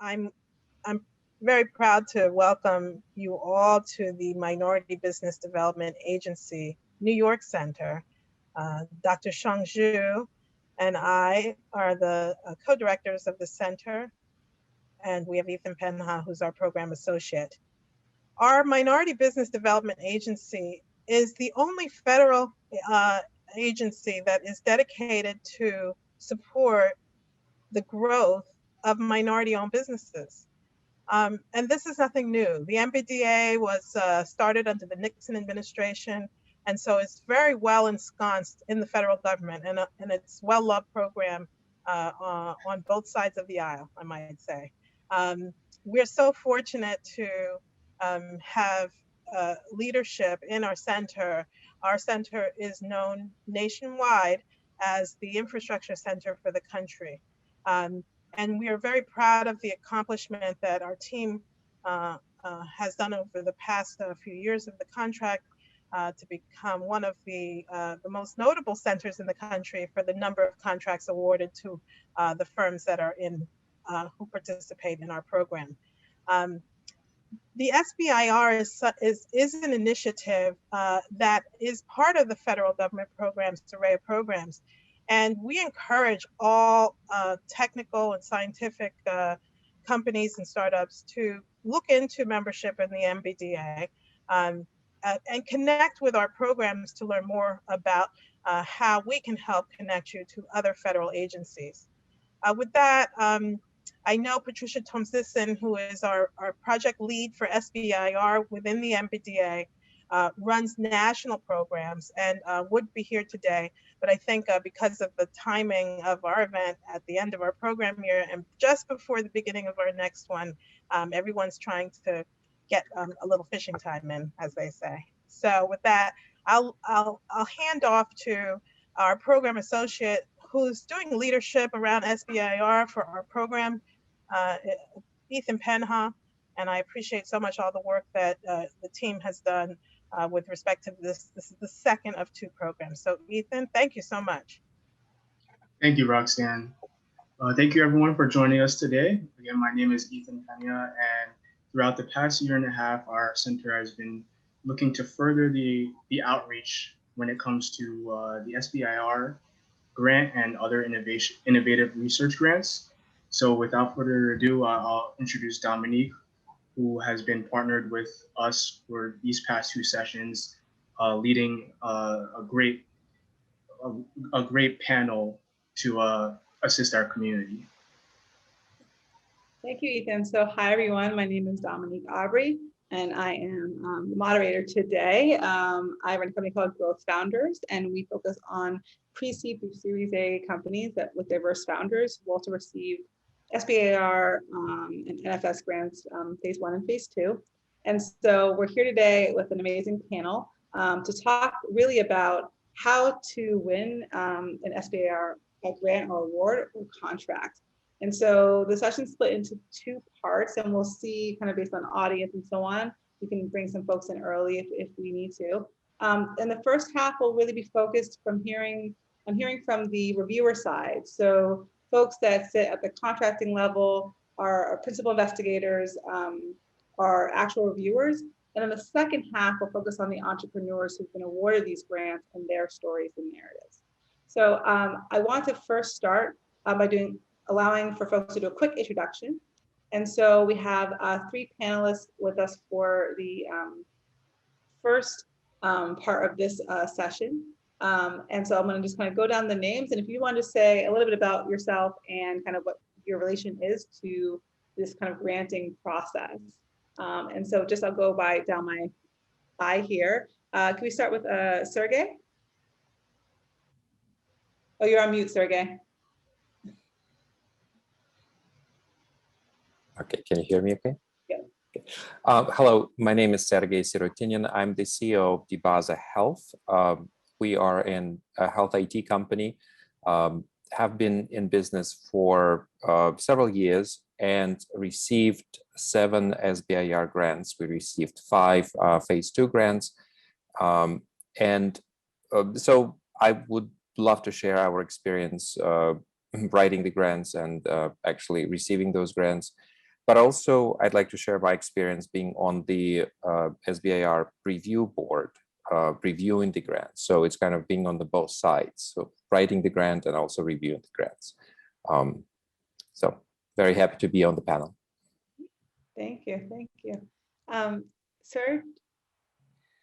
I'm I'm very proud to welcome you all to the Minority Business Development Agency New York Center. Dr. Shang Zhu and I are the co-directors of the center, and we have Ethan Penha, who's our program associate. Our Minority Business Development Agency is the only federal agency that is dedicated to support the growth of minority-owned businesses. And this is nothing new. The MBDA was started under the Nixon administration, and so it's very well ensconced in the federal government, and it's a well-loved program on both sides of the aisle, I might say. We're so fortunate to have leadership in our center. Our center is known nationwide as the infrastructure center for the country. And we are very proud of the accomplishment that our team has done over the past few years of the contract to become one of the most notable centers in the country for the number of contracts awarded to the firms that are in who participate in our program. The SBIR is an initiative that is part of the federal government programs, array of programs. And we encourage all technical and scientific companies and startups to look into membership in the MBDA and connect with our programs to learn more about how we can help connect you to other federal agencies. With that, I know Patricia Tomsison, who is our project lead for SBIR within the MBDA, runs national programs and would be here today. But I think because of the timing of our event at the end of our program year and just before the beginning of our next one, everyone's trying to get a little fishing time in, as they say. So with that, I'll hand off to our program associate who's doing leadership around SBIR for our program, Ethan Penha. And I appreciate so much all the work that the team has done with respect to this. This is the second of two programs. So Ethan, thank you so much. Thank you, Roxanne. Thank you everyone for joining us today. Again, my name is Ethan Pena, and throughout the past year and a half, our center has been looking to further the outreach when it comes to the SBIR grant and other innovative research grants. So without further ado, I'll introduce Dominique, who has been partnered with us for these past two sessions, leading a great panel to assist our community. Thank you, Ethan. So hi, everyone. My name is Dominique Aubrey, and I am the moderator today. I run a company called Growth Founders, and we focus on pre-seed through Series A companies that with diverse founders who also receive SBIR and NFS grants, phase 1 and phase 2. And so we're here today with an amazing panel to talk really about how to win an SBIR grant or award or contract. And so the session's split into two parts, and we'll see kind of based on audience and so on, we can bring some folks in early if we need to. And the first half will really be focused from hearing from the reviewer side. So folks that sit at the contracting level are principal investigators, are actual reviewers. And in the second half, we'll focus on the entrepreneurs who've been awarded these grants and their stories and narratives. So I want to first start by allowing for folks to do a quick introduction. And so we have three panelists with us for the first part of this session. And so I'm going to just kind of go down the names. And if you want to say a little bit about yourself and kind of what your relation is to this kind of granting process. And so just I'll go down my eye here. Can we start with Sergey? Oh, you're on mute, Sergey. Okay, can you hear me okay? Yeah. Okay. Hello, my name is Sergey Sirotinin. I'm the CEO of Dibaza Health. We are a health IT company, have been in business for several years and received 7 SBIR grants. We received 5 phase 2 grants. So I would love to share our experience writing the grants and actually receiving those grants. But also, I'd like to share my experience being on the SBIR review board, reviewing the grants. So it's kind of being on the both sides, so writing the grant and also reviewing the grants. So very happy to be on the panel. Thank you, thank you. Sir?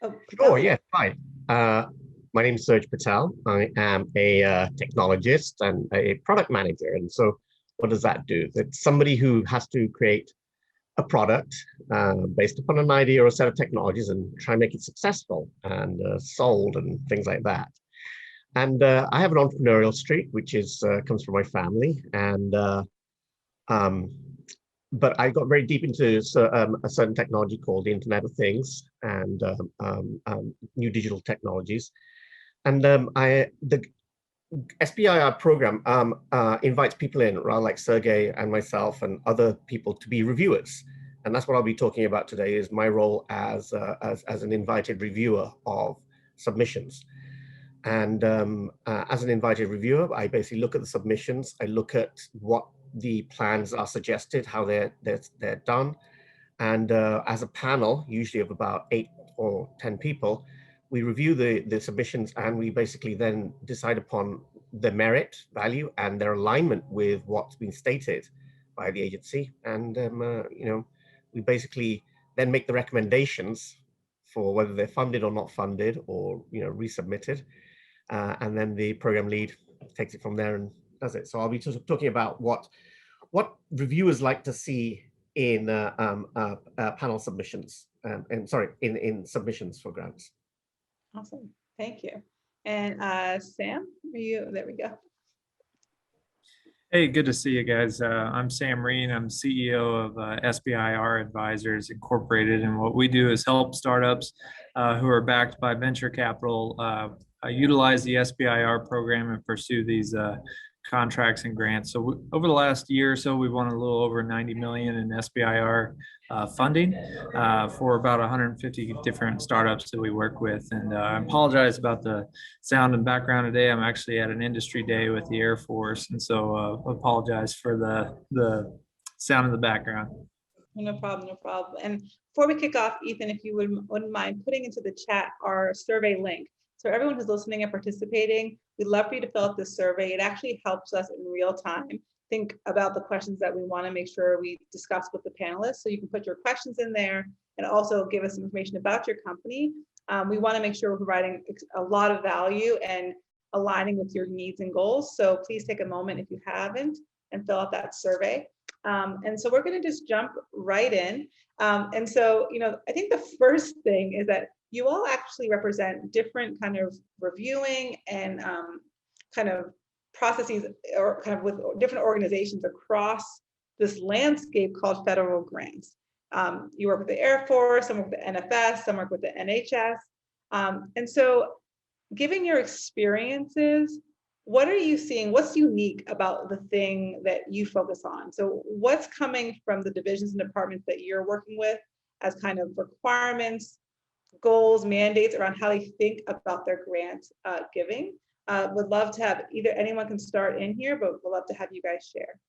Oh, sure, yes, hi. My name is Serge Patel. I am a technologist and a product manager. And so what does that do? It's somebody who has to create a product based upon an idea or a set of technologies and try and make it successful and sold and things like that. And I have an entrepreneurial streak, which is comes from my family. And but I got very deep into a certain technology called the Internet of Things and new digital technologies. And the SBIR program invites people in, rather like Sergey and myself and other people, to be reviewers. And that's what I'll be talking about today, is my role as an invited reviewer of submissions. And as an invited reviewer, I basically look at the submissions. I look at what the plans are suggested, how they're done. And as a panel, usually of about 8 or 10 people, we review the submissions, and we basically then decide upon the merit, value, and their alignment with what's been stated by the agency. And you know, we basically then make the recommendations for whether they're funded or not funded, or resubmitted. And then the program lead takes it from there and does it. So I'll be talking about what reviewers like to see in panel submissions, and sorry, in submissions for grants. Awesome, thank you. And Sam, are you, there we go. Hey, good to see you guys. I'm Sam Reen. I'm CEO of SBIR Advisors Incorporated, and what we do is help startups who are backed by venture capital utilize the SBIR program and pursue these contracts and grants. So over the last year or so, we've won a little over 90 million in SBIR funding for about 150 different startups that we work with. And I apologize about the sound and background today. I'm actually at an industry day with the Air Force, and so apologize for the sound in the background. No problem, no problem. And before we kick off, Ethan, if you wouldn't mind putting into the chat our survey link. So everyone who's listening and participating, we'd love for you to fill out this survey. It actually helps us in real time think about the questions that we want to make sure we discuss with the panelists. So you can put your questions in there and also give us some information about your company. We want to make sure we're providing a lot of value and aligning with your needs and goals. So please take a moment if you haven't and fill out that survey. And so we're going to just jump right in. And so, I think the first thing is that you all actually represent different kind of reviewing and kind of processes, or kind of with different organizations across this landscape called federal grants. You work with the Air Force, some work with the NFS, some work with the NHS. And so given your experiences, what are you seeing? What's unique about the thing that you focus on? So what's coming from the divisions and departments that you're working with as kind of requirements, goals, mandates around how they think about their grant giving? Would love to have either anyone can start in here, but we'd love to have you guys share.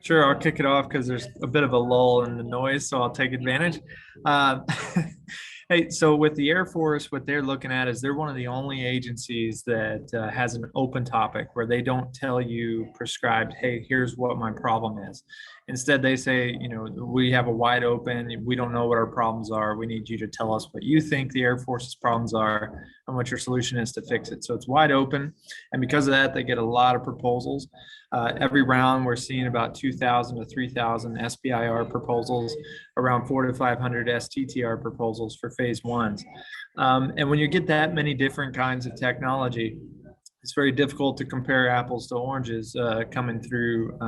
Sure, I'll kick it off because there's a bit of a lull in the noise, so I'll take advantage. Hey, so with the Air Force, what they're looking at is they're one of the only agencies that has an open topic where they don't tell you prescribed, hey, here's what my problem is. Instead, they say, we have a wide open, we don't know what our problems are. We need you to tell us what you think the Air Force's problems are and what your solution is to fix it. So it's wide open. And because of that, they get a lot of proposals. Every round, we're seeing about 2,000 to 3,000 SBIR proposals, around 400 to 500 STTR proposals for phase ones. And when you get that many different kinds of technology, it's very difficult to compare apples to oranges coming through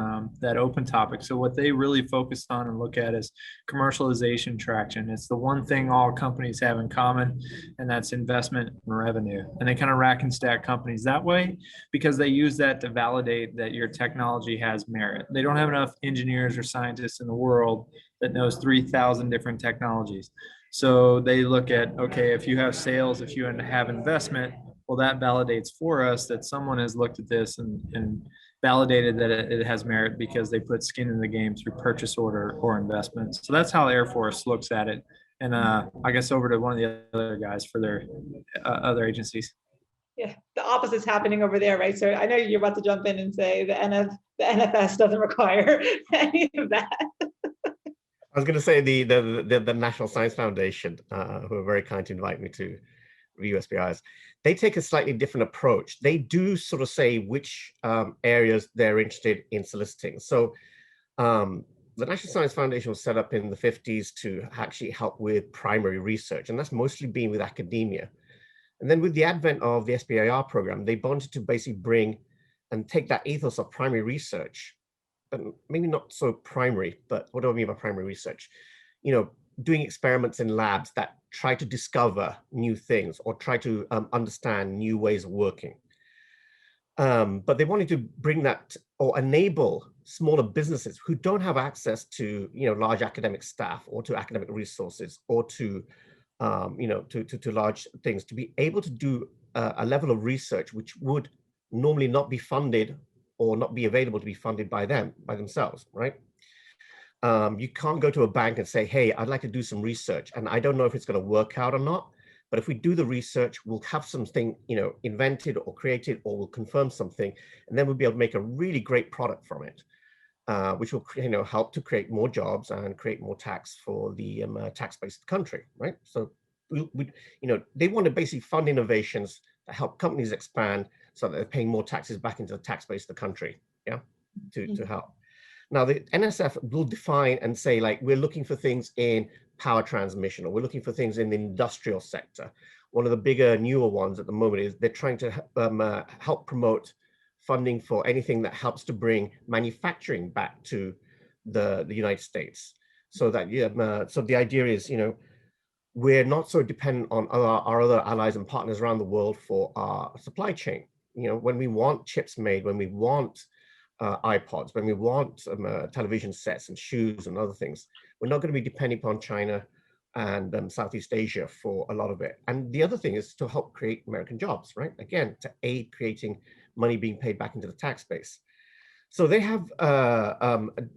that open topic. So what they really focus on and look at is commercialization traction. It's the one thing all companies have in common, and that's investment and revenue. And they kind of rack and stack companies that way because they use that to validate that your technology has merit. They don't have enough engineers or scientists in the world that knows 3,000 different technologies. So they look at, okay, if you have sales, if you have investment, well, that validates for us that someone has looked at this and validated that it has merit because they put skin in the game through purchase order or investment. So that's how Air Force looks at it. And I guess over to one of the other guys for their other agencies. Yeah, the opposite's happening over there, right? So I know you're about to jump in and say the NFS doesn't require any of that. I was going to say the National Science Foundation, who are very kind to invite me to review SBIRs. They take a slightly different approach. They do sort of say which areas they're interested in soliciting. So the National Science Foundation was set up in the 50s to actually help with primary research, and that's mostly been with academia. And then with the advent of the SBIR program, they wanted to basically bring and take that ethos of primary research, and maybe not so primary, but what do I mean by primary research? You know, doing experiments in labs that try to discover new things or try to understand new ways of working. But they wanted to bring that or enable smaller businesses who don't have access to, you know, large academic staff or to academic resources or to, you know, to large things, to be able to do a level of research which would normally not be funded or not be available to be funded by themselves, right? You can't go to a bank and say, hey, I'd like to do some research and I don't know if it's going to work out or not, but if we do the research, we'll have something, you know, invented or created, or we'll confirm something, and then we'll be able to make a really great product from it, which will, you know, help to create more jobs and create more tax for the tax base of the country, right? So we, you know, they want to basically fund innovations that help companies expand so that they're paying more taxes back into the tax base of the country, yeah, to help. Now, the NSF will define and say, like, we're looking for things in power transmission, or we're looking for things in the industrial sector. One of the bigger, newer ones at the moment is they're trying to help promote funding for anything that helps to bring manufacturing back to the United States. So that, yeah, so the idea is, you know, we're not so dependent on our other allies and partners around the world for our supply chain. You know, when we want chips made, when we want iPods, when we want television sets and shoes and other things, we're not going to be depending upon China and Southeast Asia for a lot of it. And the other thing is to help create American jobs, right? Again, to aid creating money being paid back into the tax base. So they have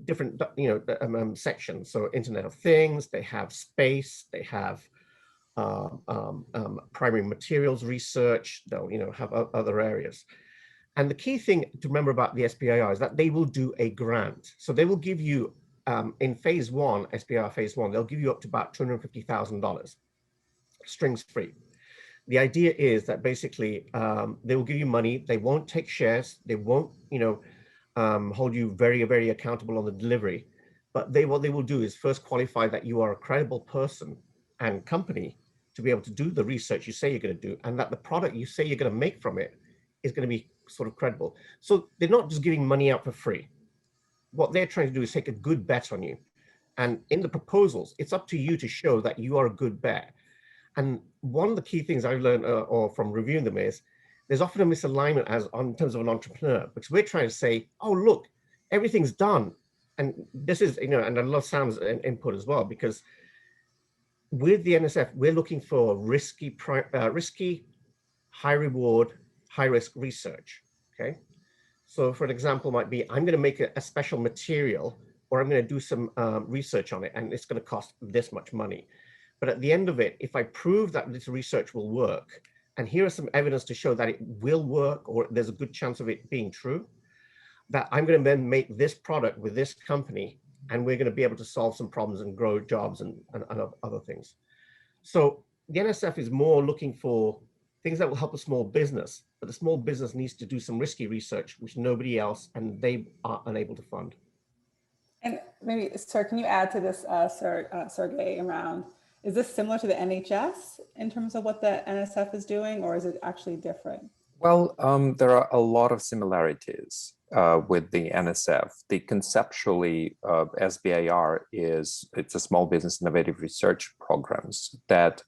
different, you know, sections. So Internet of Things, they have space, they have primary materials research. They'll, you know, have other areas. And the key thing to remember about the SBIR is that they will do a grant. So they will give you, in phase one, SBIR phase one, they'll give you up to about $250,000, strings free. The idea is that basically they will give you money. They won't take shares. They won't, you know, hold you very, very accountable on the delivery. But what they will do is first qualify that you are a credible person and company to be able to do the research you say you're going to do, and that the product you say you're going to make from it is going to be sort of credible. So they're not just giving money out for free. What they're trying to do is take a good bet on you. And in the proposals, it's up to you to show that you are a good bet. And one of the key things I've learned or from reviewing them is there's often a misalignment in terms of an entrepreneur, because we're trying to say, oh, look, everything's done. And this is, you know, and I love Sam's input as well, because with the NSF, we're looking for risky, high reward, high risk research, okay? So for an example might be, I'm gonna make a special material, or I'm gonna do some research on it, and it's gonna cost this much money. But at the end of it, if I prove that this research will work, and here is some evidence to show that it will work, or there's a good chance of it being true, that I'm gonna then make this product with this company, and we're gonna be able to solve some problems and grow jobs and other things. So the NSF is more looking for things that will help a small business, but the small business needs to do some risky research, which nobody else, and they are unable to fund. And maybe, sir, can you add to this, Sergey, around, is this similar to the NHS in terms of what the NSF is doing, or is it actually different? Well, there are a lot of similarities with the NSF. The conceptually, SBIR it's a small business innovative research programs that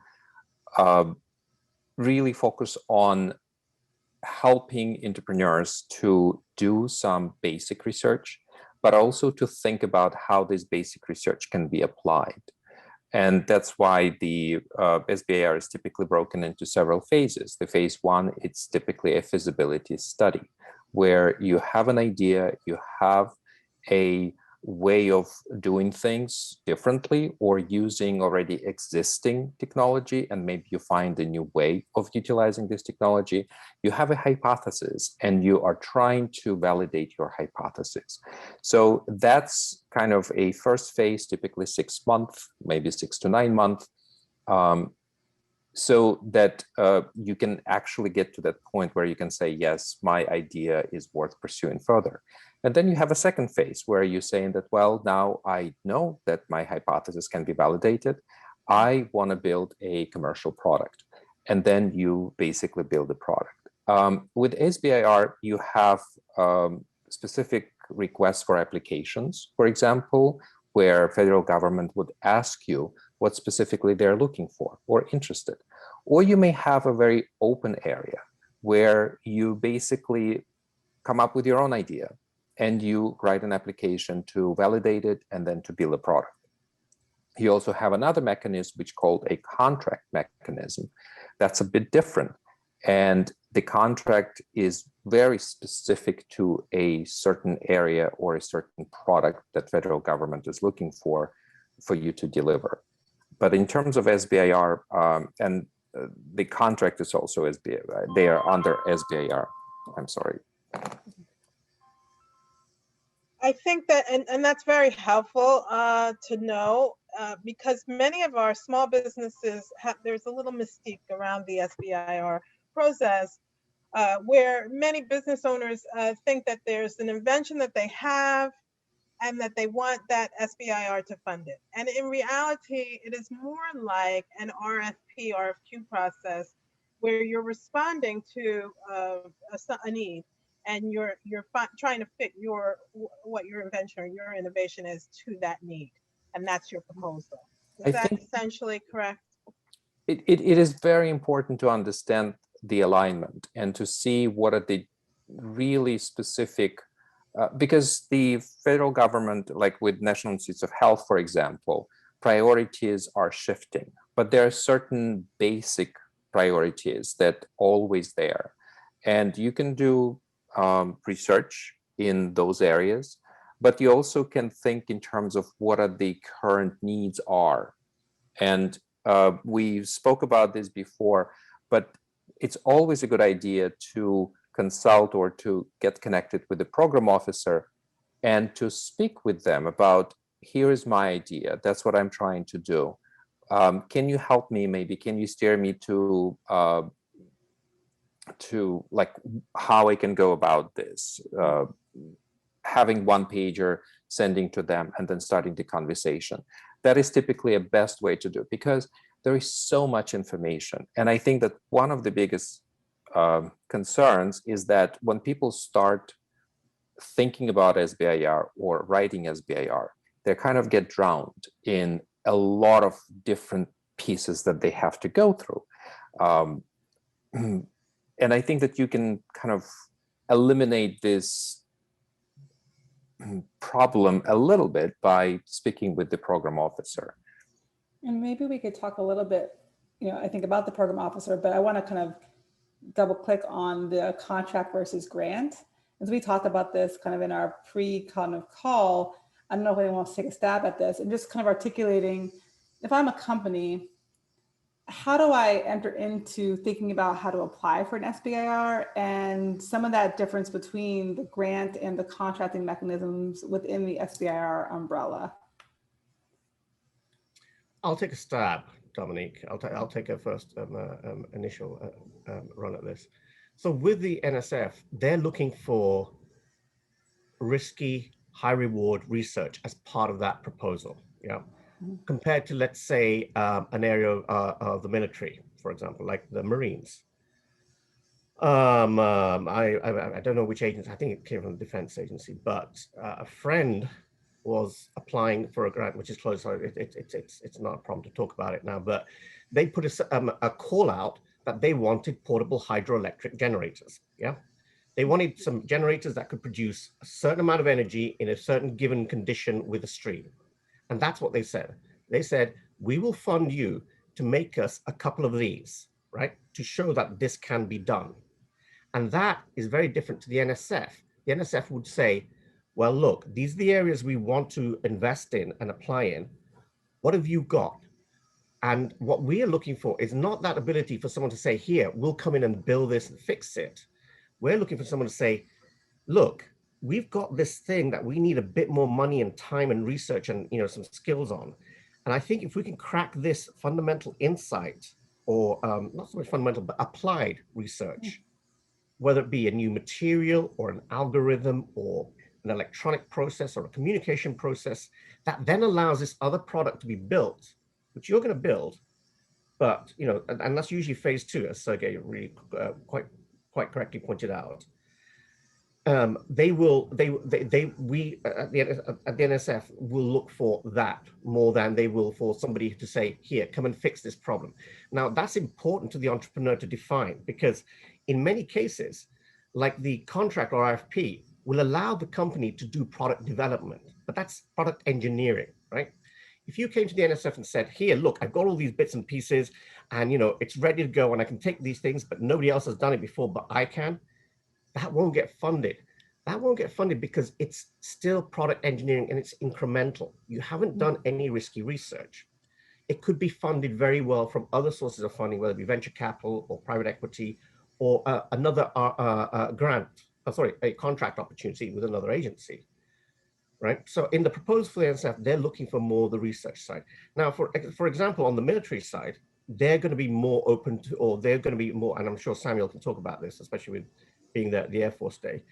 really focus on helping entrepreneurs to do some basic research, but also to think about how this basic research can be applied. And that's why the SBIR is typically broken into several phases. The phase one, it's typically a feasibility study where you have an idea, you have a way of doing things differently or using already existing technology, and maybe you find a new way of utilizing this technology. You have a hypothesis and you are trying to validate your hypothesis. So that's kind of a first phase, typically 6 months, maybe 6 to 9 months, so that you can actually get to that point where you can say, yes, my idea is worth pursuing further. And then you have a second phase where you're saying that, well, now I know that my hypothesis can be validated. I want to build a commercial product. And then you basically build a product. With SBIR, you have specific requests for applications, for example, where federal government would ask you what specifically they're looking for or interested. Or you may have a very open area where you basically come up with your own idea and you write an application to validate it and then to build a product. You also have another mechanism which is called a contract mechanism. That's a bit different. And the contract is very specific to a certain area or a certain product that federal government is looking for you to deliver. But in terms of SBIR, and the contract is also SBIR, they are under SBIR. I'm sorry. I think that, and that's very helpful to know, because many of our small businesses there's a little mystique around the SBIR process, where many business owners think that there's an invention that they have and that they want that SBIR to fund it. And in reality, it is more like an RFP, RFQ process where you're responding to a need, and you're trying to fit what your invention or your innovation is to that need, and that's your proposal. Is that essentially correct? It is very important to understand the alignment and to see what are the really specific, because the federal government, like with National Institutes of Health, for example, priorities are shifting, but there are certain basic priorities that always there, and you can do research in those areas, but you also can think in terms of what are the current needs are. And we spoke about this before, but it's always a good idea to consult or to get connected with the program officer and to speak with them about, here is my idea, that's what I'm trying to do. Can you help me? Maybe can you steer me to like how I can go about this? Having one pager, sending to them, and then starting the conversation. That is typically a best way to do it, because there is so much information. And I think that one of the biggest concerns is that when people start thinking about SBIR or writing SBIR, they kind of get drowned in a lot of different pieces that they have to go through. And I think that you can kind of eliminate this problem a little bit by speaking with the program officer. And maybe we could talk a little bit, I think about the program officer, but I want to kind of double click on the contract versus grant. As we talked about this kind of in our kind of call, I don't know if anyone wants to take a stab at this and just kind of articulating, if I'm a company, how do I enter into thinking about how to apply for an SBIR and some of that difference between the grant and the contracting mechanisms within the SBIR umbrella? I'll take a stab, Dominique. I'll take a first initial run at this. So with the NSF, they're looking for risky, high reward research as part of that proposal. Yeah. Compared to, let's say, an area of the military, for example, like the Marines. I don't know which agency, I think it came from the Defense Agency, but a friend was applying for a grant, which is closed, so it's not a problem to talk about it now, but they put a call out that they wanted portable hydroelectric generators, yeah? They wanted some generators that could produce a certain amount of energy in a certain given condition with a stream. And that's what they said. They said, we will fund you to make us a couple of these, right? To show that this can be done. And that is very different to the NSF. The NSF would say, well, look, these are the areas we want to invest in and apply in. What have you got? And what we are looking for is not that ability for someone to say, here, we'll come in and build this and fix it. We're looking for someone to say, look, we've got this thing that we need a bit more money and time and research and some skills on. And I think if we can crack this fundamental insight, or not so much fundamental, but applied research, whether it be a new material or an algorithm or an electronic process or a communication process, that then allows this other product to be built, which you're going to build, but and that's usually phase 2, as Sergey really quite correctly pointed out. We at the NSF will look for that more than they will for somebody to say, here, come and fix this problem. Now, that's important to the entrepreneur to define, because in many cases, like the contract or RFP, will allow the company to do product development, but that's product engineering, right? If you came to the NSF and said, here, look, I've got all these bits and pieces and it's ready to go and I can take these things, but nobody else has done it before, but I can, that won't get funded. That won't get funded because it's still product engineering and it's incremental. You haven't done any risky research. It could be funded very well from other sources of funding, whether it be venture capital or private equity or another a contract opportunity with another agency, right? So in the proposal for the NSF, they're looking for more the research side. Now, for example, on the military side, they're going to be more open to, or they're going to be more, and I'm sure Samuel can talk about this, especially with being the Air Force Day.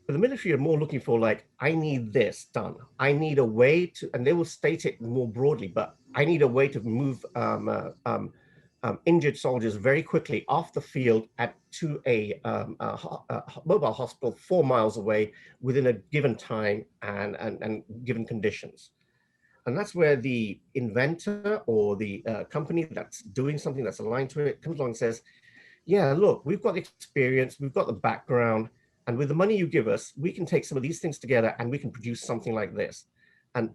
But the military are more looking for, like, I need this done. I need a way to, and they will state it more broadly, but I need a way to move injured soldiers very quickly off the field to a mobile hospital 4 miles away within a given time and given conditions. And that's where the inventor or the company that's doing something that's aligned to it comes along and says, yeah, look, we've got the experience, we've got the background, and with the money you give us, we can take some of these things together and we can produce something like this. And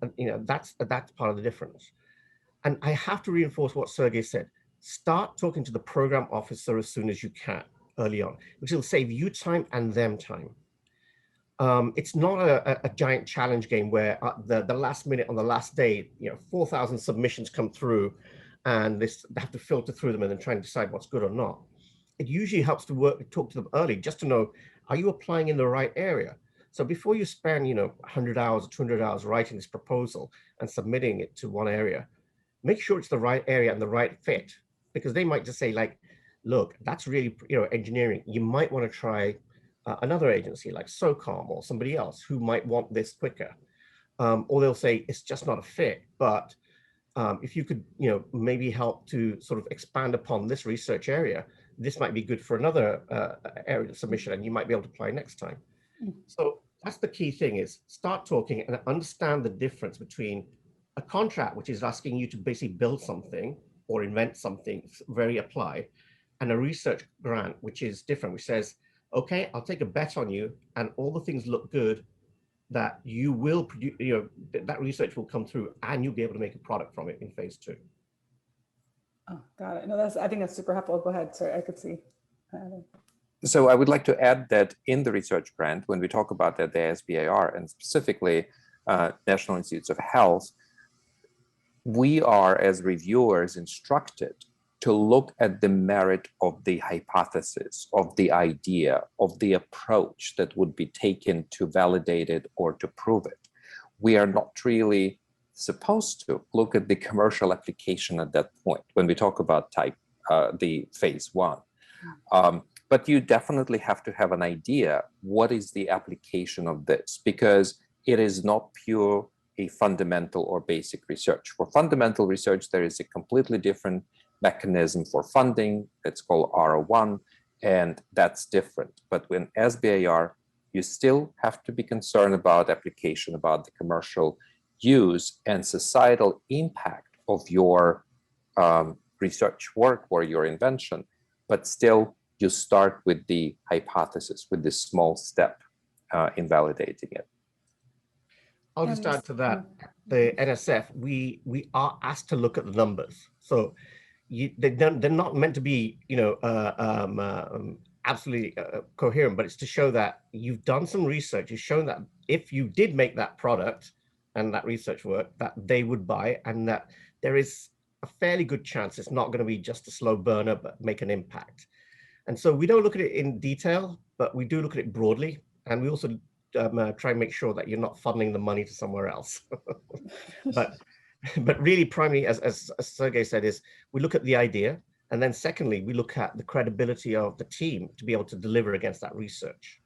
that's part of the difference. And I have to reinforce what Sergey said. Start talking to the program officer as soon as you can, early on, which will save you time and them time. It's not a giant challenge game where the last minute on the last day, 4,000 submissions come through and they have to filter through them and then try and decide what's good or not. It usually helps to talk to them early just to know, are you applying in the right area? So before you spend 100 hours or 200 hours writing this proposal and submitting it to one area, make sure it's the right area and the right fit, because they might just say, like, look, that's really engineering. You might want to try another agency like SOCOM or somebody else who might want this quicker. Or they'll say it's just not a fit, but if you could maybe help to sort of expand upon this research area, this might be good for another area of submission and you might be able to apply next time. So that's the key thing, is start talking and understand the difference between a contract, which is asking you to basically build something or invent something very applied, and a research grant, which is different, which says, okay, I'll take a bet on you and all the things look good, that you will produce, that research will come through and you'll be able to make a product from it in phase 2. Oh, got it. No, I think that's super helpful. Go ahead. Sorry, I could see. So I would like to add that in the research grant, when we talk about that, the SBIR and specifically National Institutes of Health, we are as reviewers instructed to look at the merit of the hypothesis, of the idea, of the approach that would be taken to validate it or to prove it. We are not really supposed to look at the commercial application at that point when we talk about the phase 1. But you definitely have to have an idea, what is the application of this? Because it is not pure a fundamental or basic research. For fundamental research, there is a completely different mechanism for funding. It's called R01, and that's different. But when SBIR, you still have to be concerned about application, about the commercial use and societal impact of your research work or your invention, but still you start with the hypothesis, with this small step in validating it. I'll just add to that. The NSF, we are asked to look at the numbers. So they're not meant to be, absolutely coherent, but it's to show that you've done some research. You've shown that if you did make that product and that research work, that they would buy, and that there is a fairly good chance it's not going to be just a slow burner, but make an impact. And so we don't look at it in detail, but we do look at it broadly. And we also try and make sure that you're not funneling the money to somewhere else. but really primarily, as Sergey said, is we look at the idea. And then secondly, we look at the credibility of the team to be able to deliver against that research.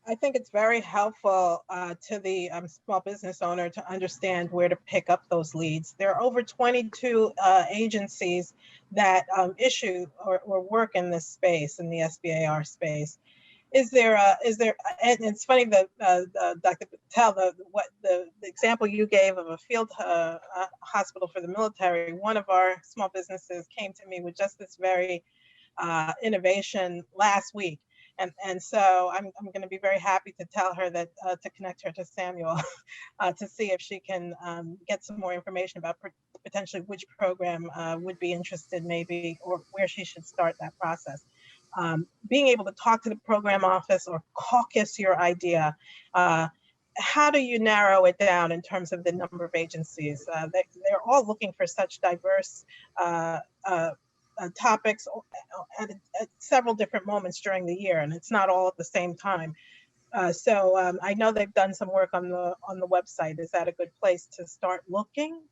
I think it's very helpful to the small business owner to understand where to pick up those leads. There are over 22 agencies that issue or work in this space, in the SBIR space. And it's funny that Dr. Patel, the example you gave of a field hospital for the military, one of our small businesses came to me with just this very innovation last week. And so I'm going to be very happy to tell her that, to connect her to Samuel to see if she can get some more information about potentially which program would be interested maybe, or where she should start that process. Being able to talk to the program office or caucus your idea. How do you narrow it down in terms of the number of agencies? They're all looking for such diverse topics at several different moments during the year, and it's not all at the same time. So I know they've done some work on the website. Is that a good place to start looking?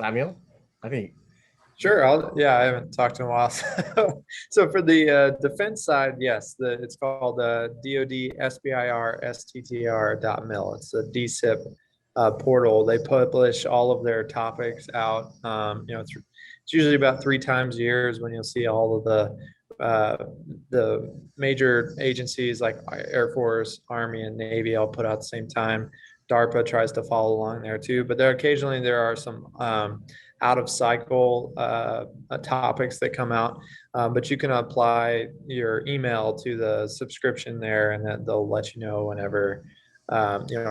Samuel, I think. Sure. I haven't talked to him in a while. So for the defense side, yes, it's called DOD SBIR STTR.mil. It's a DSIP portal. They publish all of their topics out. It's usually about 3 times a year when you'll see all of the major agencies like Air Force, Army, and Navy all put out at the same time. DARPA tries to follow along there too, but occasionally there are some out of cycle topics that come out, but you can apply your email to the subscription there, and then they'll let you know whenever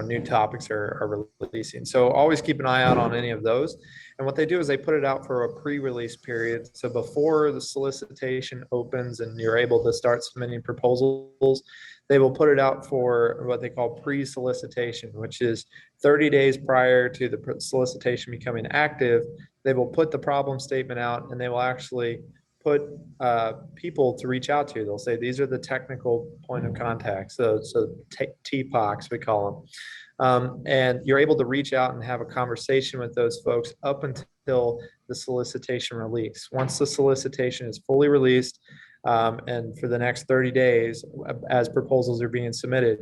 new topics are releasing. So always keep an eye out on any of those. And what they do is they put it out for a pre-release period. So before the solicitation opens and you're able to start submitting proposals, they will put it out for what they call pre-solicitation, which is 30 days prior to the solicitation becoming active. They will put the problem statement out, and they will actually put people to reach out to. They'll say, these are the technical point of contact. So TPOCs, we call them. And you're able to reach out and have a conversation with those folks up until the solicitation release. Once the solicitation is fully released, and for the next 30 days, as proposals are being submitted,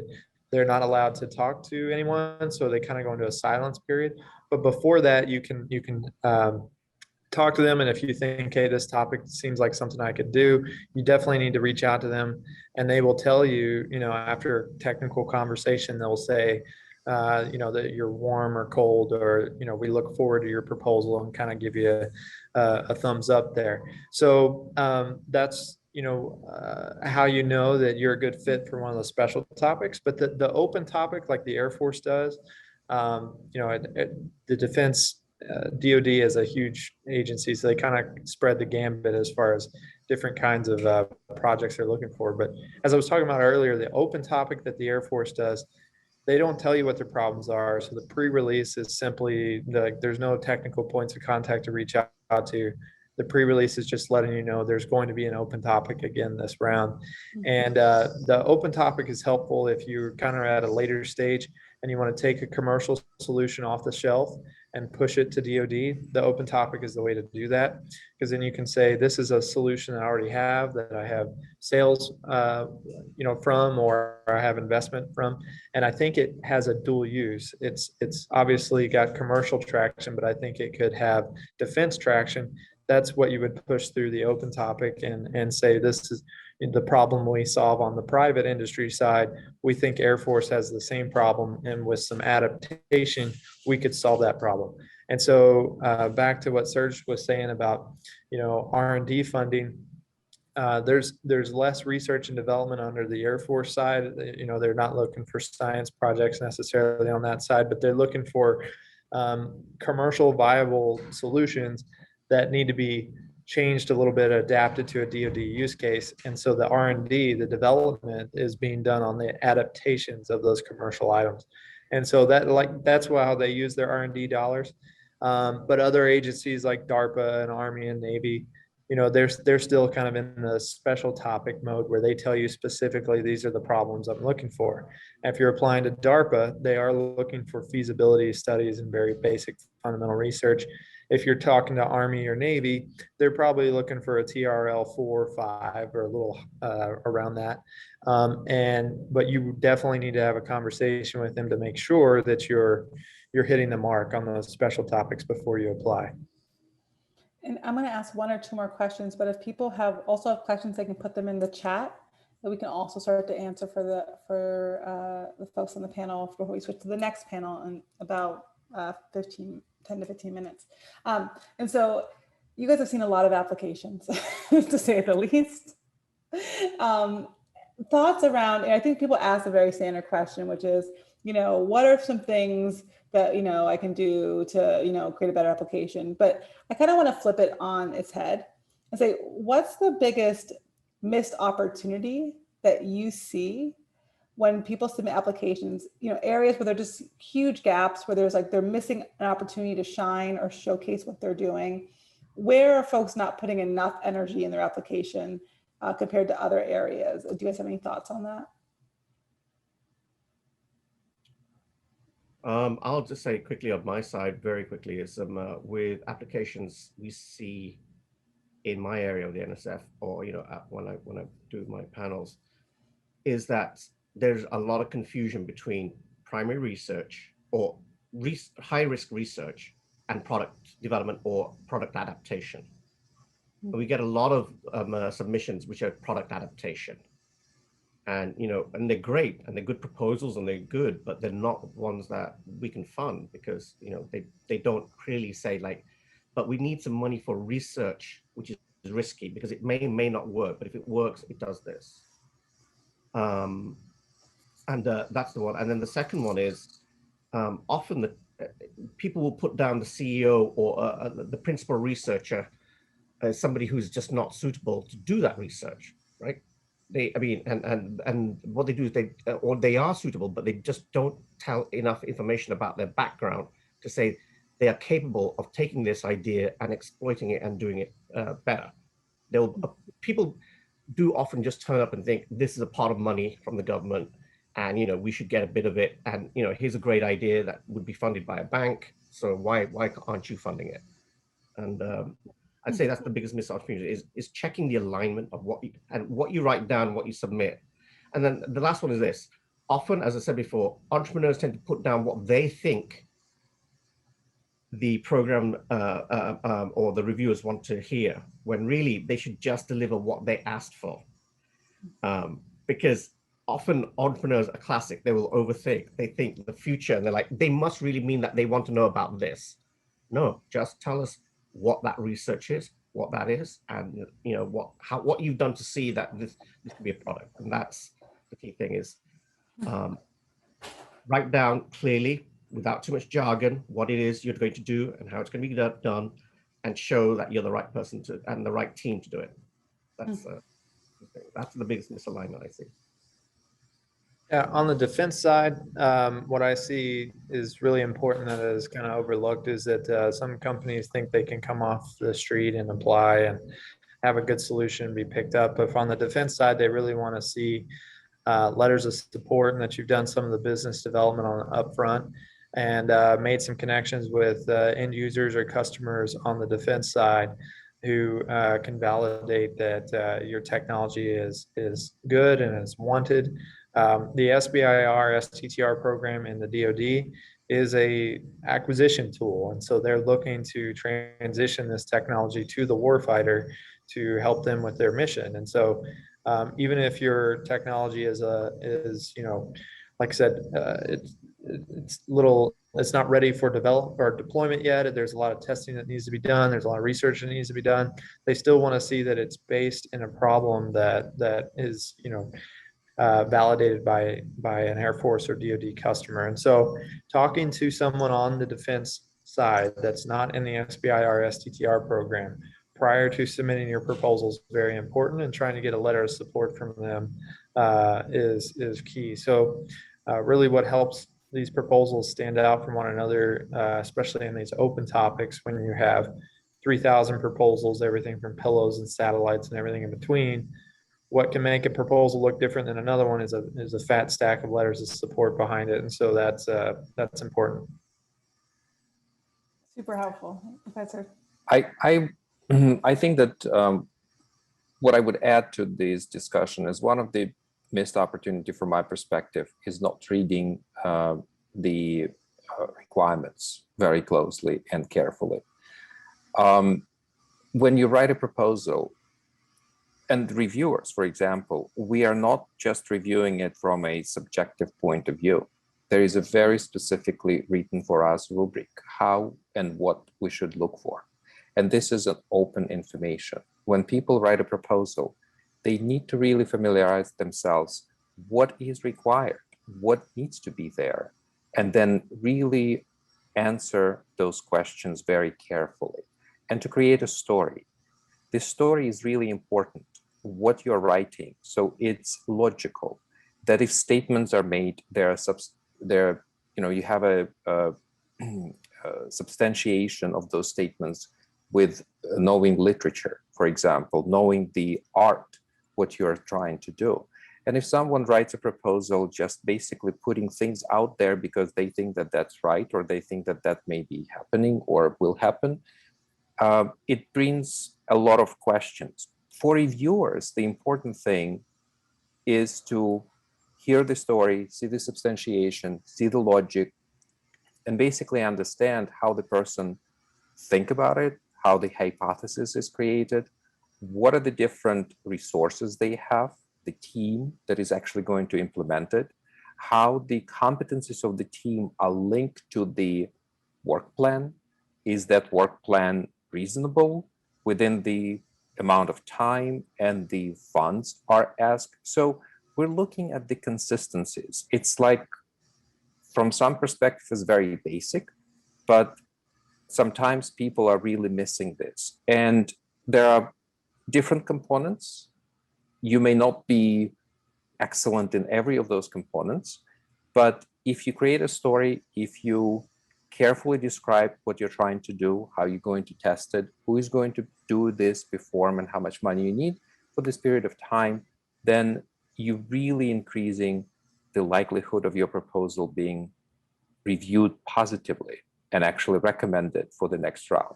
they're not allowed to talk to anyone. So they kind of go into a silence period. But before that, you can talk to them. And if you think, hey, this topic seems like something I could do, you definitely need to reach out to them. And they will tell you, after technical conversation, they'll say, that you're warm or cold, or, we look forward to your proposal, and kind of give you a thumbs up there. So that's, how you know that you're a good fit for one of the special topics. But the open topic, like the Air Force does, the defense, DOD is a huge agency, so they kind of spread the gambit as far as different kinds of projects they're looking for. But as I was talking about earlier, the open topic that the Air Force does, they don't tell you what their problems are. So the pre-release is simply there's no technical points of contact to reach out to. The pre-release is just letting you know there's going to be an open topic again this round. And the open topic is helpful if you're kind of at a later stage and you want to take a commercial solution off the shelf and push it to DoD. The open topic is the way to do that, because then you can say, this is a solution I already have, that I have sales from, or I have investment from, and I think it has a dual use. It's obviously got commercial traction, but I think it could have defense traction. That's what you would push through the open topic and say, this is the problem we solve on the private industry side. We think Air Force has the same problem, and with some adaptation, we could solve that problem. And so back to what Serge was saying about, R&D funding, there's less research and development under the Air Force side. You know, they're not looking for science projects necessarily on that side, but they're looking for commercial viable solutions that need to be changed a little bit, adapted to a DoD use case. And so the R&D, the development, is being done on the adaptations of those commercial items. And so that's how they use their R&D dollars. But other agencies like DARPA and Army and Navy, you know, they're still kind of in the special topic mode where they tell you specifically, these are the problems I'm looking for. And if you're applying to DARPA, they are looking for feasibility studies and very basic fundamental research. If you're talking to Army or Navy, they're probably looking for a TRL 4 or 5 or a little around that. But you definitely need to have a conversation with them to make sure that you're hitting the mark on those special topics before you apply. And I'm going to ask 1 or 2 more questions, but if people also have questions, they can put them in the chat, that we can also start to answer for the folks on the panel before we switch to the next panel in about 10 to 15 minutes. And so you guys have seen a lot of applications, to say the least. Thoughts around, and I think people ask a very standard question, which is, you know, what are some things that, you know, I can do to, you know, create a better application? But I kind of want to flip it on its head and say, what's the biggest missed opportunity that you see when people submit applications, you know, areas where there are just huge gaps, where they're missing an opportunity to shine or showcase what they're doing? Where are folks not putting enough energy in their application compared to other areas? Do you guys have any thoughts on that? I'll just say quickly on my side, very quickly, is with applications we see in my area of the NSF, or, you know, when I do my panels, is that there's a lot of confusion between primary research or high risk research and product development or product adaptation. We get a lot of submissions which are product adaptation. And, you know, and they're great and they're good proposals and they're good, but they're not ones that we can fund because, you know, they don't really say like, but we need some money for research, which is risky because it may not work, but if it works, it does this. That's the one. And then the second one is often people will put down the CEO or the principal researcher as somebody who's just not suitable to do that research, right? And what they do is they are suitable, but they just don't tell enough information about their background to say they are capable of taking this idea and exploiting it and doing it better. People do often just turn up and think this is a pot of money from the government, and, you know, we should get a bit of it. And, you know, here's a great idea that would be funded by a bank. So why aren't you funding it? And I'd say that's the biggest missed opportunity is checking the alignment of what you write down, what you submit. And then the last one is this. Often, as I said before, entrepreneurs tend to put down what they think the program or the reviewers want to hear, when really they should just deliver what they asked for. Because often entrepreneurs are classic. They will overthink. They think the future, and they're like, they must really mean that they want to know about this. No, just tell us what that research is, what that is, and, you know, what you've done to see that this could be a product. And that's the key thing is write down clearly, without too much jargon, what it is you're going to do and how it's going to be done, and show that you're the right person and the right team to do it. That's the biggest misalignment I see. Yeah, on the defense side, what I see is really important that is kind of overlooked is that some companies think they can come off the street and apply and have a good solution and be picked up. But on the defense side, they really want to see letters of support and that you've done some of the business development on upfront and made some connections with end users or customers on the defense side who can validate that your technology is good and is wanted. The SBIR STTR program in the DoD is a acquisition tool, and so they're looking to transition this technology to the warfighter to help them with their mission. And so even if your technology is you know, like I said, it's little it's not ready for develop or deployment yet. There's a lot of testing that needs to be done. There's a lot of research that needs to be done. They still want to see that it's based in a problem that is, validated by an Air Force or DoD customer. And so talking to someone on the defense side that's not in the SBIR STTR program prior to submitting your proposal is very important, and trying to get a letter of support from them is key. So really what helps these proposals stand out from one another, especially in these open topics, when you have 3,000 proposals, everything from pillows and satellites and everything in between. What can make a proposal look different than another one is a fat stack of letters of support behind it, and so that's important. Super helpful, Professor. I think that what I would add to this discussion is one of the missed opportunity from my perspective is not reading the requirements very closely and carefully. When you write a proposal, and reviewers, for example, we are not just reviewing it from a subjective point of view. There is a very specifically written for us rubric, how and what we should look for. And this is an open information. When people write a proposal, they need to really familiarize themselves what is required, what needs to be there, and then really answer those questions very carefully. And to create a story. This story is really important, what you're writing. So it's logical that if statements are made, you have a substantiation of those statements with knowing literature, for example, knowing the art, what you're trying to do. And if someone writes a proposal just basically putting things out there because they think that that's right, or they think that that may be happening or will happen, it brings a lot of questions. For reviewers, the important thing is to hear the story, see the substantiation, see the logic, and basically understand how the person think about it, how the hypothesis is created, what are the different resources they have, the team that is actually going to implement it, how the competencies of the team are linked to the work plan. Is that work plan reasonable within the amount of time and the funds are asked? So we're looking at the consistencies. It's like, from some perspectives, it's very basic, but sometimes people are really missing this. And there are different components. You may not be excellent in every of those components, but if you create a story, if you carefully describe what you're trying to do, how you're going to test it, who is going to do this, perform, and how much money you need for this period of time, then you're really increasing the likelihood of your proposal being reviewed positively and actually recommended for the next round.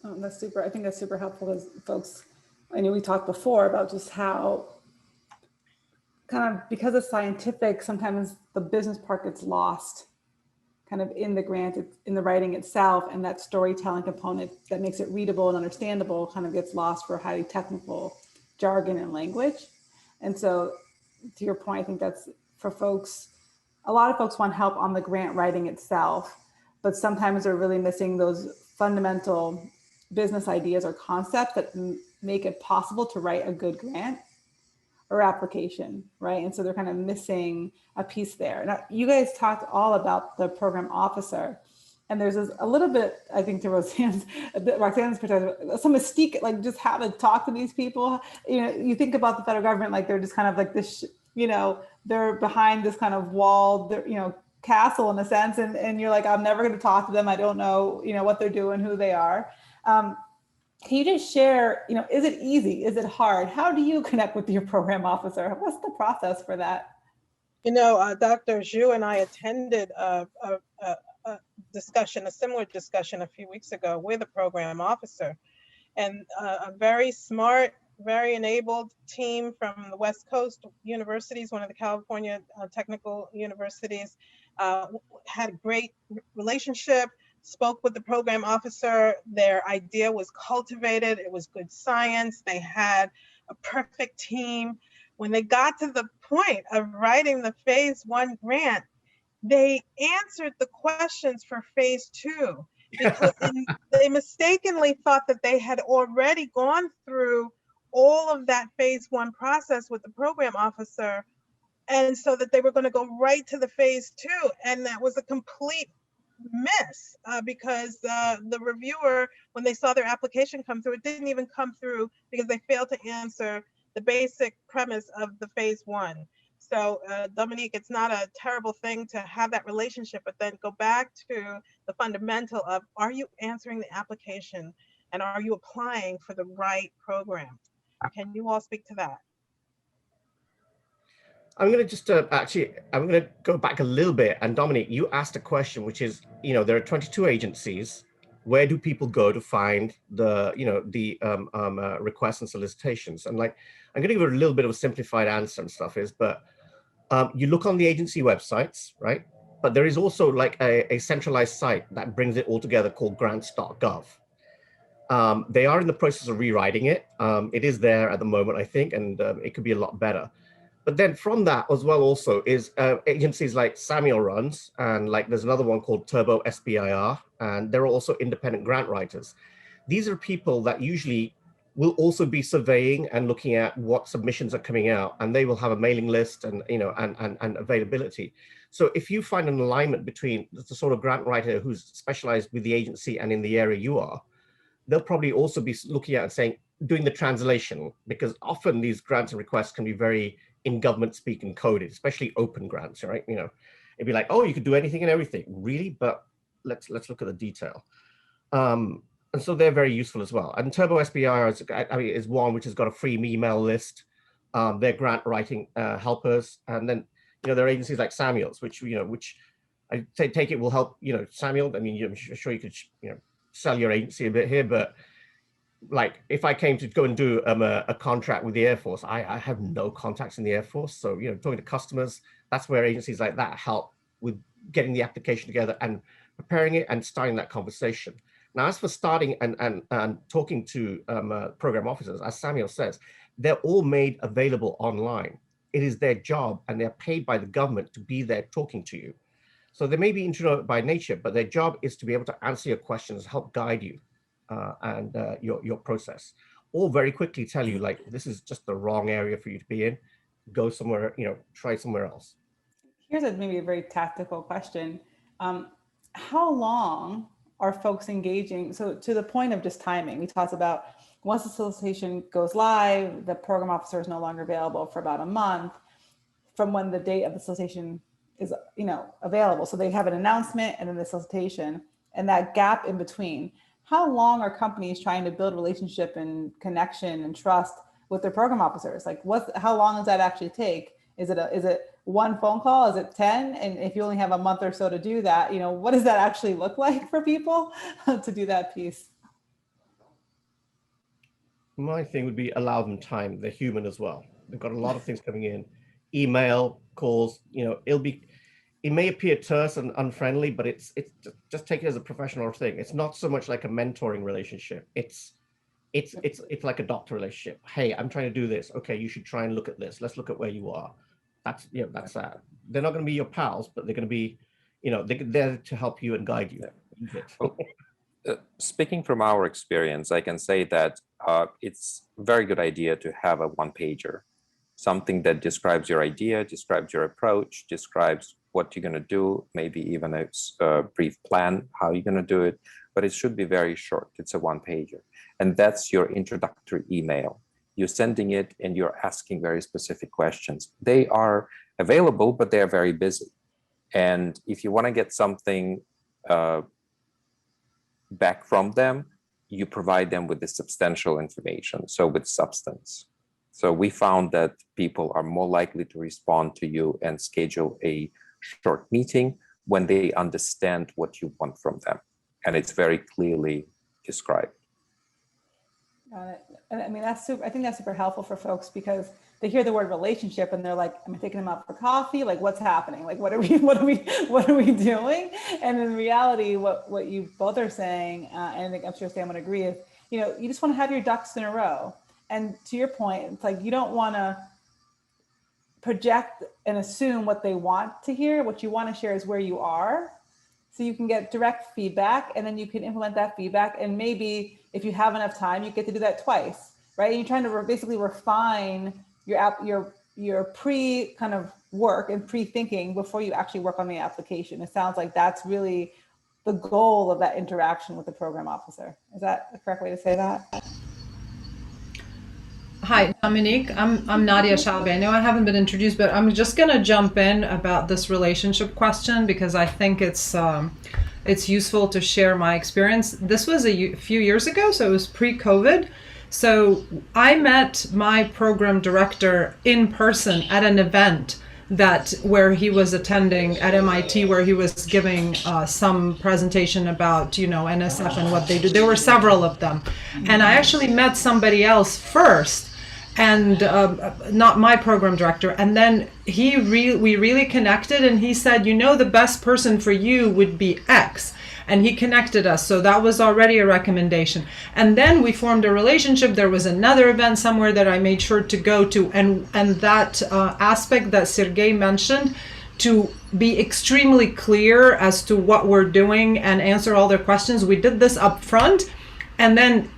Oh, that's super. I think that's super helpful as folks. I know we talked before about just how kind of, because it's scientific, sometimes the business part gets lost kind of in the grant, in the writing itself, and that storytelling component that makes it readable and understandable kind of gets lost for highly technical jargon and language. And so to your point, I think that's for folks, a lot of folks want help on the grant writing itself, but sometimes they're really missing those fundamental business ideas or concepts that make it possible to write a good grant or application, right? And so they're kind of missing a piece there. Now, you guys talked all about the program officer, and there's a little bit, I think, to Roxanne's perspective, some mystique, like just how to talk to these people. You know, you think about the federal government, like they're just kind of like this, they're behind this kind of wall, castle in a sense, and you're like, I'm never going to talk to them. I don't know, what they're doing, who they are. Can you just share, is it easy? Is it hard? How do you connect with your program officer? What's the process for that? Dr. Zhu and I attended a similar discussion a few weeks ago with a program officer, and a very smart, very enabled team from the West Coast universities, one of the California technical universities, had a great relationship, spoke with the program officer. Their idea was cultivated. It was good science. They had a perfect team. When they got to the point of writing the phase 1 grant, they answered the questions for phase 2 because they mistakenly thought that they had already gone through all of that phase 1 process with the program officer, and so that they were going to go right to the phase 2, and that was a complete miss because the reviewer, when they saw their application come through, it didn't even come through because they failed to answer the basic premise of the phase 1. So Dominique, it's not a terrible thing to have that relationship, but then go back to the fundamental of, are you answering the application and are you applying for the right program? Can you all speak to that? I'm going to just I'm going to go back a little bit. And Dominique, you asked a question, which is, there are 22 agencies. Where do people go to find the, requests and solicitations? And like, I'm going to give a little bit of a simplified answer and stuff but you look on the agency websites, right? But there is also like a centralized site that brings it all together called grants.gov. They are in the process of rewriting it. It is there at the moment, I think, and it could be a lot better. But then from that as well also is agencies like Samuel runs, and like there's another one called Turbo SBIR, and they're also independent grant writers. These are people that usually will also be surveying and looking at what submissions are coming out, and they will have a mailing list and and availability. So if you find an alignment between the sort of grant writer who's specialized with the agency and in the area you are, they'll probably also be looking at and saying, doing the translation, because often these grants and requests can be very in government speak and coded, especially open grants, right? It'd be like, oh, you could do anything and everything, really? But let's look at the detail. And so they're very useful as well. And Turbo SBIR is one which has got a free email list. They're grant writing helpers, and then there are agencies like Samuel's, which which I take it will help. Samuel. I mean, I'm sure you could sell your agency a bit here, but like if I came to go and do a contract with the Air Force, I have no contacts in the Air Force. So, talking to customers, that's where agencies like that help with getting the application together and preparing it and starting that conversation. Now, as for starting and talking to program officers, as Samuel says, they're all made available online. It is their job, and they're paid by the government to be there talking to you. So they may be introverted by nature, but their job is to be able to answer your questions, help guide you and your process, or very quickly tell you, like, this is just the wrong area for you to be in. Go somewhere, try somewhere else. Here's maybe a very tactical question. How long are folks engaging? So to the point of just timing, we talked about once the solicitation goes live, the program officer is no longer available for about a month from when the date of the solicitation is available. So they have an announcement and then the solicitation, and that gap in between. How long are companies trying to build relationship and connection and trust with their program officers? Like, how long does that actually take? Is it one phone call? Is it 10? And if you only have a month or so to do that, what does that actually look like for people to do that piece? My thing would be allow them time. They're human as well. They've got a lot of things coming in, email, calls. It may appear terse and unfriendly, but it's just take it as a professional thing. It's not so much like a mentoring relationship. It's like a doctor relationship. Hey, I'm trying to do this. Okay, you should try and look at this. Let's look at where you are. That's that. They're not going to be your pals, but they're going to be, they're there to help you and guide you. Speaking from our experience, I can say that it's a very good idea to have a one-pager, something that describes your idea, describes your approach, describes what you're going to do, maybe even a brief plan, how you're going to do it, but it should be very short. It's a one-pager. And that's your introductory email. You're sending it and you're asking very specific questions. They are available, but they're very busy. And if you want to get something back from them, you provide them with the substantial information, so with substance. So we found that people are more likely to respond to you and schedule a short meeting when they understand what you want from them, and it's very clearly described. Got it. And I mean, I think that's super helpful for folks because they hear the word relationship and they're like, am I taking them out for coffee? Like, what's happening? Like, what are we doing? And in reality, what you both are saying, and I think I'm sure Sam would agree, is, you just want to have your ducks in a row. And to your point, it's like, you don't want to project and assume what they want to hear. What you want to share is where you are. So you can get direct feedback, and then you can implement that feedback. And maybe if you have enough time, you get to do that twice, right? And you're trying to basically refine your pre kind of work and pre-thinking before you actually work on the application. It sounds like that's really the goal of that interaction with the program officer. Is that the correct way to say that? Hi, Dominique. I'm Nadia Shalbe. I know I haven't been introduced, but I'm just going to jump in about this relationship question because I think it's useful to share my experience. This was a few years ago, so it was pre-COVID. So I met my program director in person at an event where he was attending at MIT, where he was giving some presentation about, NSF and what they do. There were several of them. And I actually met somebody else first, and not my program director. And then we really connected, and he said, the best person for you would be X. And he connected us. So that was already a recommendation. And then we formed a relationship. There was another event somewhere that I made sure to go to. And that aspect that Sergey mentioned, to be extremely clear as to what we're doing and answer all their questions. We did this up front. And then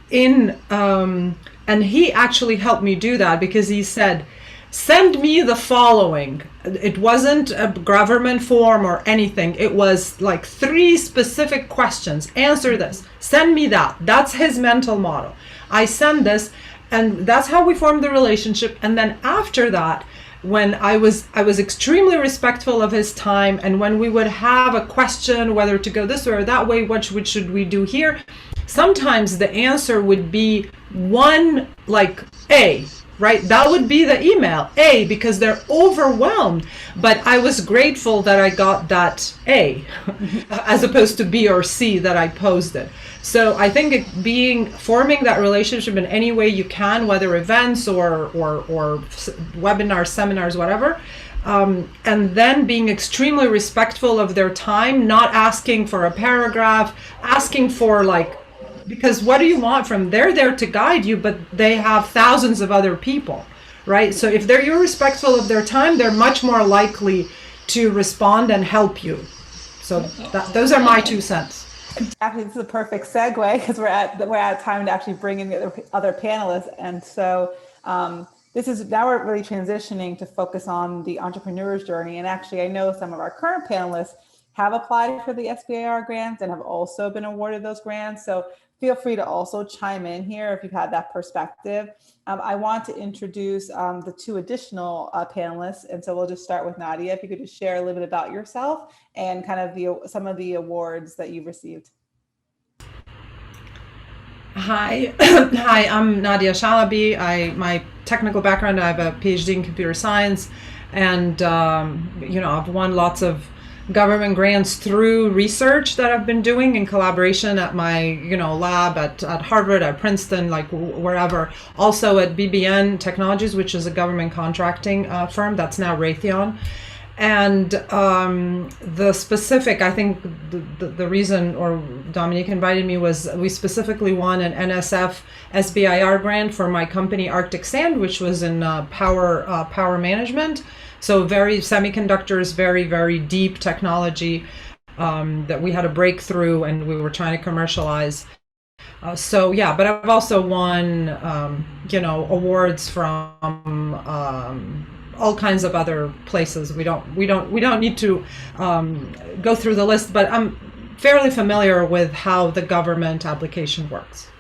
and he actually helped me do that because he said, send me the following. It wasn't a government form or anything. It was like 3 specific questions. Answer this. Send me that. That's his mental model. I send this, and that's how we formed the relationship. And then after that, when I was extremely respectful of his time, and when we would have a question whether to go this way or that way, what should we do here? Sometimes the answer would be one, like A, right? That would be the email, A, because they're overwhelmed. But I was grateful that I got that A as opposed to B or C that I posted. So I think forming that relationship in any way you can, whether events or webinars, seminars, whatever, and then being extremely respectful of their time, not asking for a paragraph, asking for because what do you want from them? They're there to guide you, but they have thousands of other people, right? So if you're respectful of their time, they're much more likely to respond and help you. So those are my 2 cents. Actually, this is a perfect segue because we're at time to actually bring in the other panelists. And so now we're really transitioning to focus on the entrepreneur's journey. And actually, I know some of our current panelists have applied for the SBIR grants and have also been awarded those grants. So feel free to also chime in here if you've had that perspective. I want to introduce the 2 additional panelists. And so we'll just start with Nadia. If you could just share a little bit about yourself and kind of some of the awards that you've received. Hi, I'm Nadia Shalabi. My technical background, I have a PhD in computer science, and I've won lots of government grants through research that I've been doing in collaboration at my lab at Harvard, at Princeton, wherever. Also at BBN Technologies, which is a government contracting firm that's now Raytheon. And the specific, I think the reason, or Dominique invited me, was we specifically won an NSF SBIR grant for my company Arctic Sand, which was in power management. So very semiconductors, very, very deep technology that we had a breakthrough and we were trying to commercialize. But I've also won, awards from all kinds of other places. We don't need to go through the list, but I'm fairly familiar with how the government application works.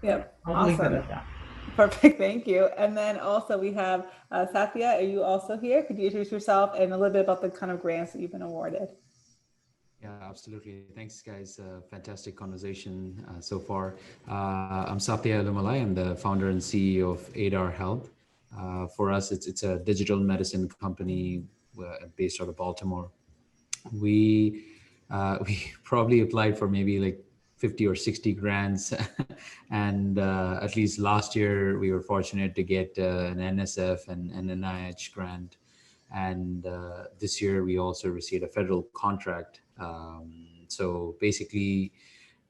Yep. I'll leave it at that. Perfect, thank you. And then also we have Satya, are you also here? Could you introduce yourself and a little bit about the kind of grants that you've been awarded? Yeah, absolutely. Thanks, guys. Fantastic conversation so far. I'm Satya Lumalai. I'm the founder and CEO of ADAR Health. For us, it's a digital medicine company based out of Baltimore. We probably applied for maybe 50 or 60 grants. And at least last year, we were fortunate to get an NSF and an NIH grant. And this year, we also received a federal contract. So basically,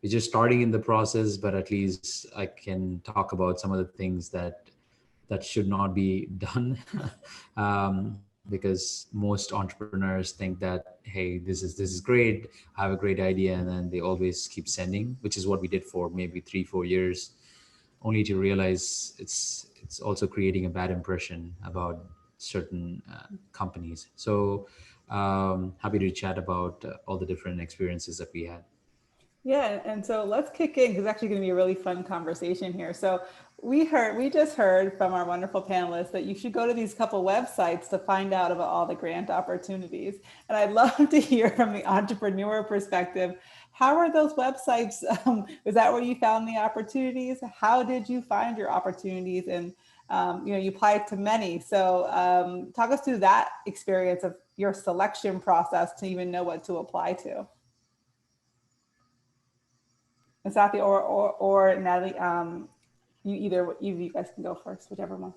we're just starting in the process, but at least I can talk about some of the things that should not be done. because most entrepreneurs think that, hey, this is great, I have a great idea, and then they always keep sending, which is what we did for maybe 3-4 years, only to realize it's also creating a bad impression about certain companies. So happy to chat about all the different experiences that we had. Yeah, and so let's kick in, because it's actually going to be a really fun conversation here. So we just heard from our wonderful panelists that you should go to these couple websites to find out about all the grant opportunities. And I'd love to hear from the entrepreneur perspective. How are those websites? Was that where you found the opportunities? How did you find your opportunities? And you applied to many. So talk us through that experience of your selection process to even know what to apply to. And Satya or Natalie, you guys can go first, whichever one.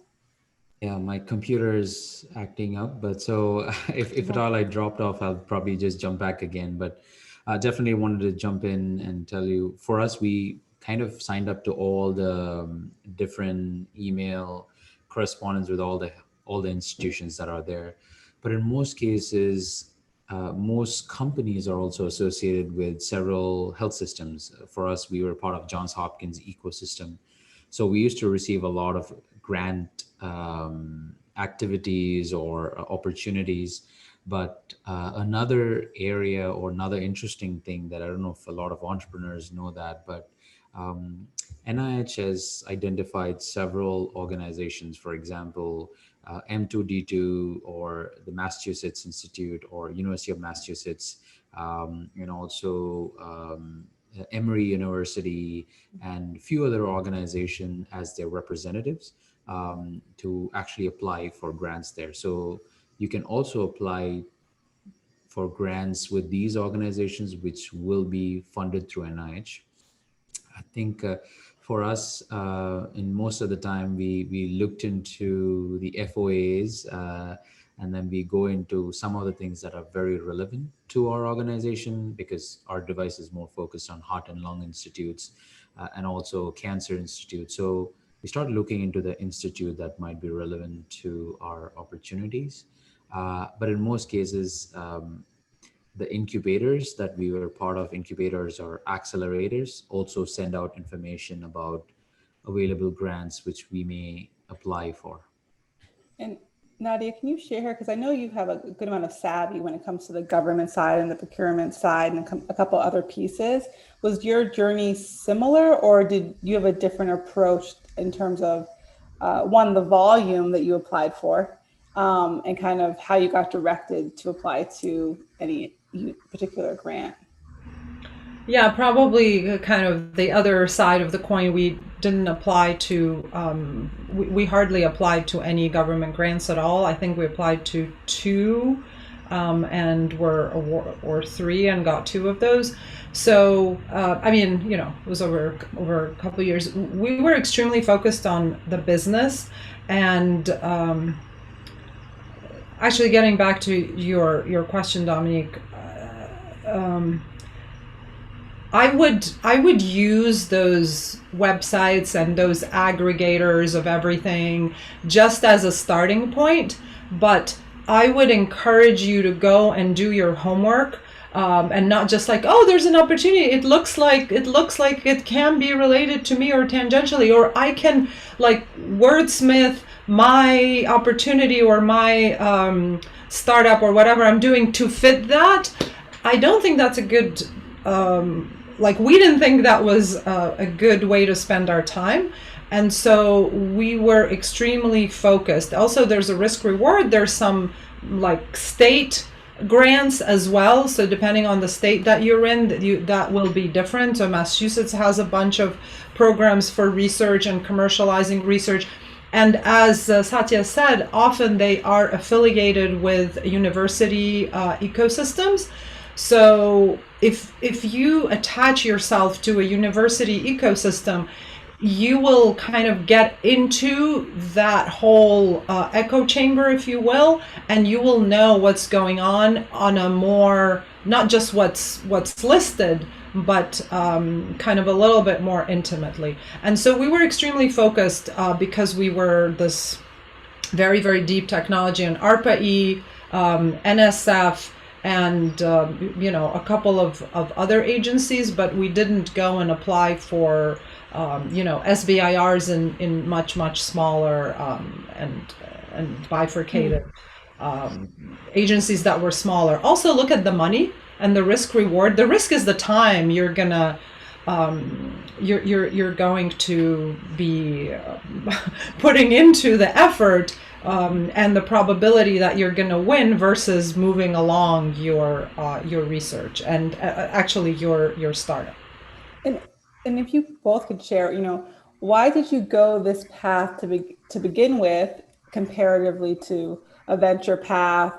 Yeah, my computer is acting up, but so if at all I dropped off, I'll probably just jump back again. But I definitely wanted to jump in and tell you, for us, we kind of signed up to all the different email correspondence with all the institutions that are there. But in most cases, most companies are also associated with several health systems. For us, we were part of Johns Hopkins ecosystem. So we used to receive a lot of grant activities or opportunities. But another area or another interesting thing that I don't know if a lot of entrepreneurs know that, but NIH has identified several organizations, for example, M2D2 or the Massachusetts Institute or University of Massachusetts, and also Emory University and a few other organizations as their representatives to actually apply for grants there. So you can also apply for grants with these organizations, which will be funded through NIH. I think for us, in most of the time, we looked into the FOAs, and then we go into some of the things that are very relevant to our organization, because our device is more focused on heart and lung institutes and also cancer institutes. So we started looking into the institute that might be relevant to our opportunities. But in most cases, the incubators that we were part of, incubators or accelerators, also send out information about available grants which we may apply for. And Nadia, can you share here, because I know you have a good amount of savvy when it comes to the government side and the procurement side and a couple other pieces. Was your journey similar, or did you have a different approach in terms of one, the volume that you applied for, and kind of how you got directed to apply to any particular grant? Yeah, probably kind of the other side of the coin. We didn't apply to, we hardly applied to any government grants at all. I think we applied to 2 and or 3 and got 2 of those. So, I mean, it was over a couple of years. We were extremely focused on the business, and actually getting back to your question, Dominique, I would use those websites and those aggregators of everything just as a starting point, but I would encourage you to go and do your homework, and not just like, oh, there's an opportunity. It looks like it can be related to me or tangentially, or I can like wordsmith my opportunity or my startup or whatever I'm doing to fit that. I don't think that's a good, we didn't think that was a good way to spend our time. And so we were extremely focused. Also, there's a risk reward. There's some like state grants as well. So depending on the state that you're in, that will be different. So Massachusetts has a bunch of programs for research and commercializing research. And as Satya said, often they are affiliated with university ecosystems. So if you attach yourself to a university ecosystem, you will kind of get into that whole echo chamber, if you will, and you will know what's going on a more, not just what's listed, but kind of a little bit more intimately. And so we were extremely focused because we were this very, very deep technology on ARPA-E, NSF, and a couple of other agencies, but we didn't go and apply for SBIRs in much smaller and bifurcated agencies that were smaller. Also look at the money and the risk reward. The risk is the time you're gonna you're going to be putting into the effort, and the probability that you're going to win versus moving along your research and actually your startup. And if you both could share, why did you go this path to begin with, comparatively to a venture path?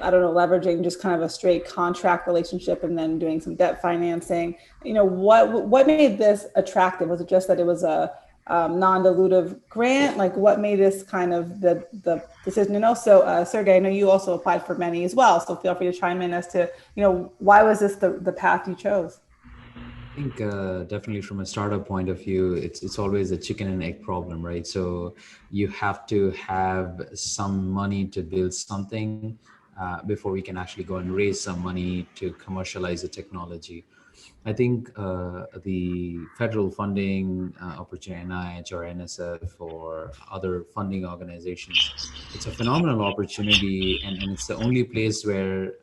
I don't know, leveraging just kind of a straight contract relationship and then doing some debt financing. What made this attractive? Was it just that it was a non-dilutive grant? Like, what made this kind of the decision? And also, Sergey, I know you also applied for many as well, so feel free to chime in as to why was this the path you chose? I think definitely from a startup point of view, it's always a chicken and egg problem, right? So you have to have some money to build something before we can actually go and raise some money to commercialize the technology. I think the federal funding opportunity, NIH or NSF or other funding organizations, it's a phenomenal opportunity, and it's the only place where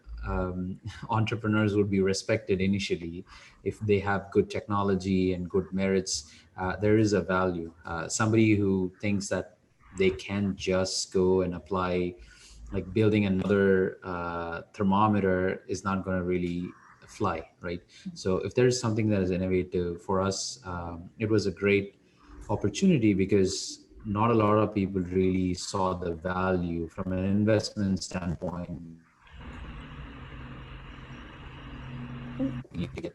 entrepreneurs will be respected initially. If they have good technology and good merits, there is a value. Somebody who thinks that they can just go and apply, like building another thermometer, is not going to really fly, right? So if there's something that is innovative for us, it was a great opportunity because not a lot of people really saw the value from an investment standpoint.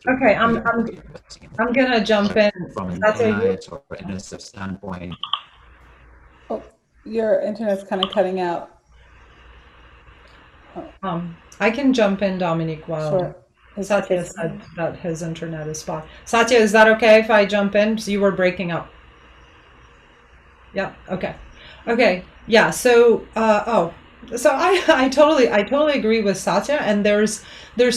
Okay, I'm gonna jump in from an NIH or NSF standpoint. Oh, your internet's kind of cutting out. I can jump in, Dominique, while Sure. Satya said that his internet is fine. Satya, is that okay if I jump in? So you were breaking up. Yeah. Okay. Yeah. So I totally agree with Satya, and there's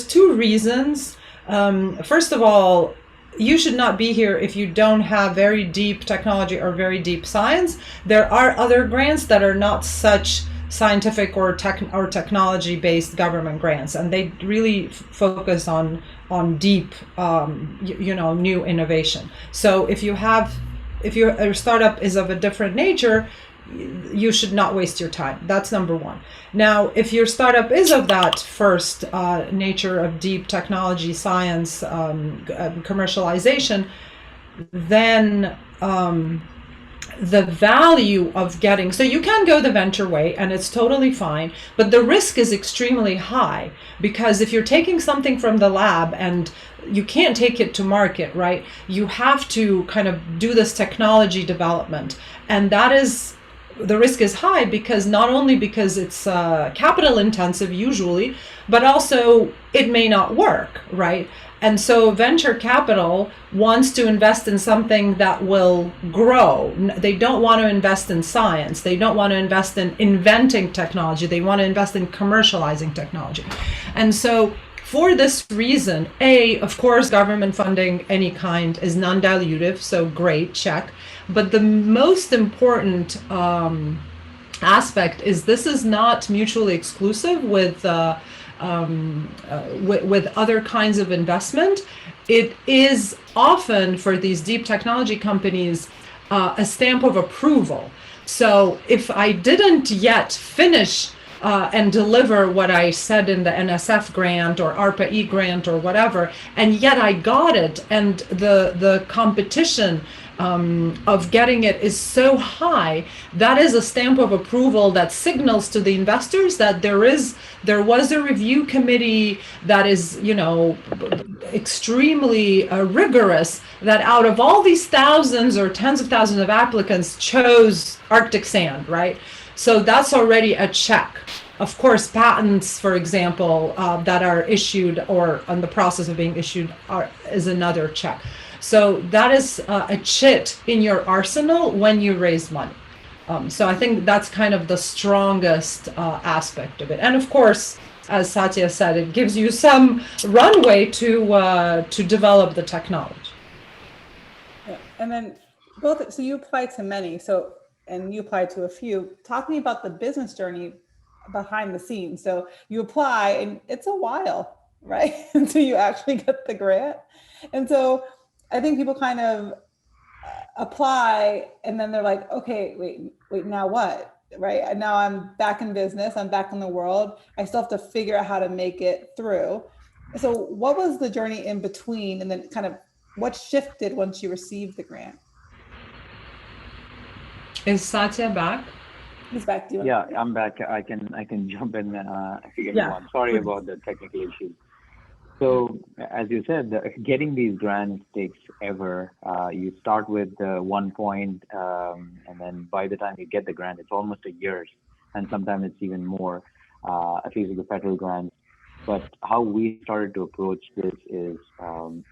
two reasons. First of all, you should not be here if you don't have very deep technology or very deep science. There are other grants that are not such scientific or technology based government grants, and they really focus on deep new innovation. So if your startup is of a different nature, you should not waste your time. That's number one. Now, if your startup is of that first nature of deep technology, science, commercialization, then the value of getting, so you can go the venture way and it's totally fine, but the risk is extremely high, because if you're taking something from the lab and you can't take it to market, right? You have to kind of do this technology development, and the risk is high because not only because it's capital intensive usually, but also it may not work, right? And so venture capital wants to invest in something that will grow. They don't want to invest in science. They don't want to invest in inventing technology. They want to invest in commercializing technology. And so for this reason, of course, government funding, any kind, is non-dilutive, so great, check. But the most important aspect is this is not mutually exclusive with other kinds of investment. It is often, for these deep technology companies, a stamp of approval. So if I didn't yet finish and deliver what I said in the NSF grant or ARPA-E grant or whatever, and yet I got it, and the competition of getting it is so high, that is a stamp of approval that signals to the investors that there was a review committee that is, extremely rigorous, that out of all these thousands or tens of thousands of applicants chose Arctic sand, right? So that's already a check. Of course, patents, for example, that are issued or on the process of being issued is another check. So that is a chit in your arsenal when you raise money. So I think that's kind of the strongest aspect of it. And of course, as Satya said, it gives you some runway to develop the technology. Yeah. And then so you applied to many, and you applied to a few. Talk to me about the business journey behind the scenes. So you apply and it's a while, right? Until you actually get the grant. And so I think people kind of apply and then they're like, okay, wait, now what? Right? And now I'm back in business, I'm back in the world. I still have to figure out how to make it through. So what was the journey in between, and then kind of what shifted once you received the grant? Is Satya back? He's back. Do you Yeah, I'm back. I can jump in if you get one. Sorry about the technical issues. So as you said, getting these grants takes ever. You start with 1 point, and then by the time you get the grant, it's almost a year, and sometimes it's even more, at least with the federal grants. But how we started to approach this is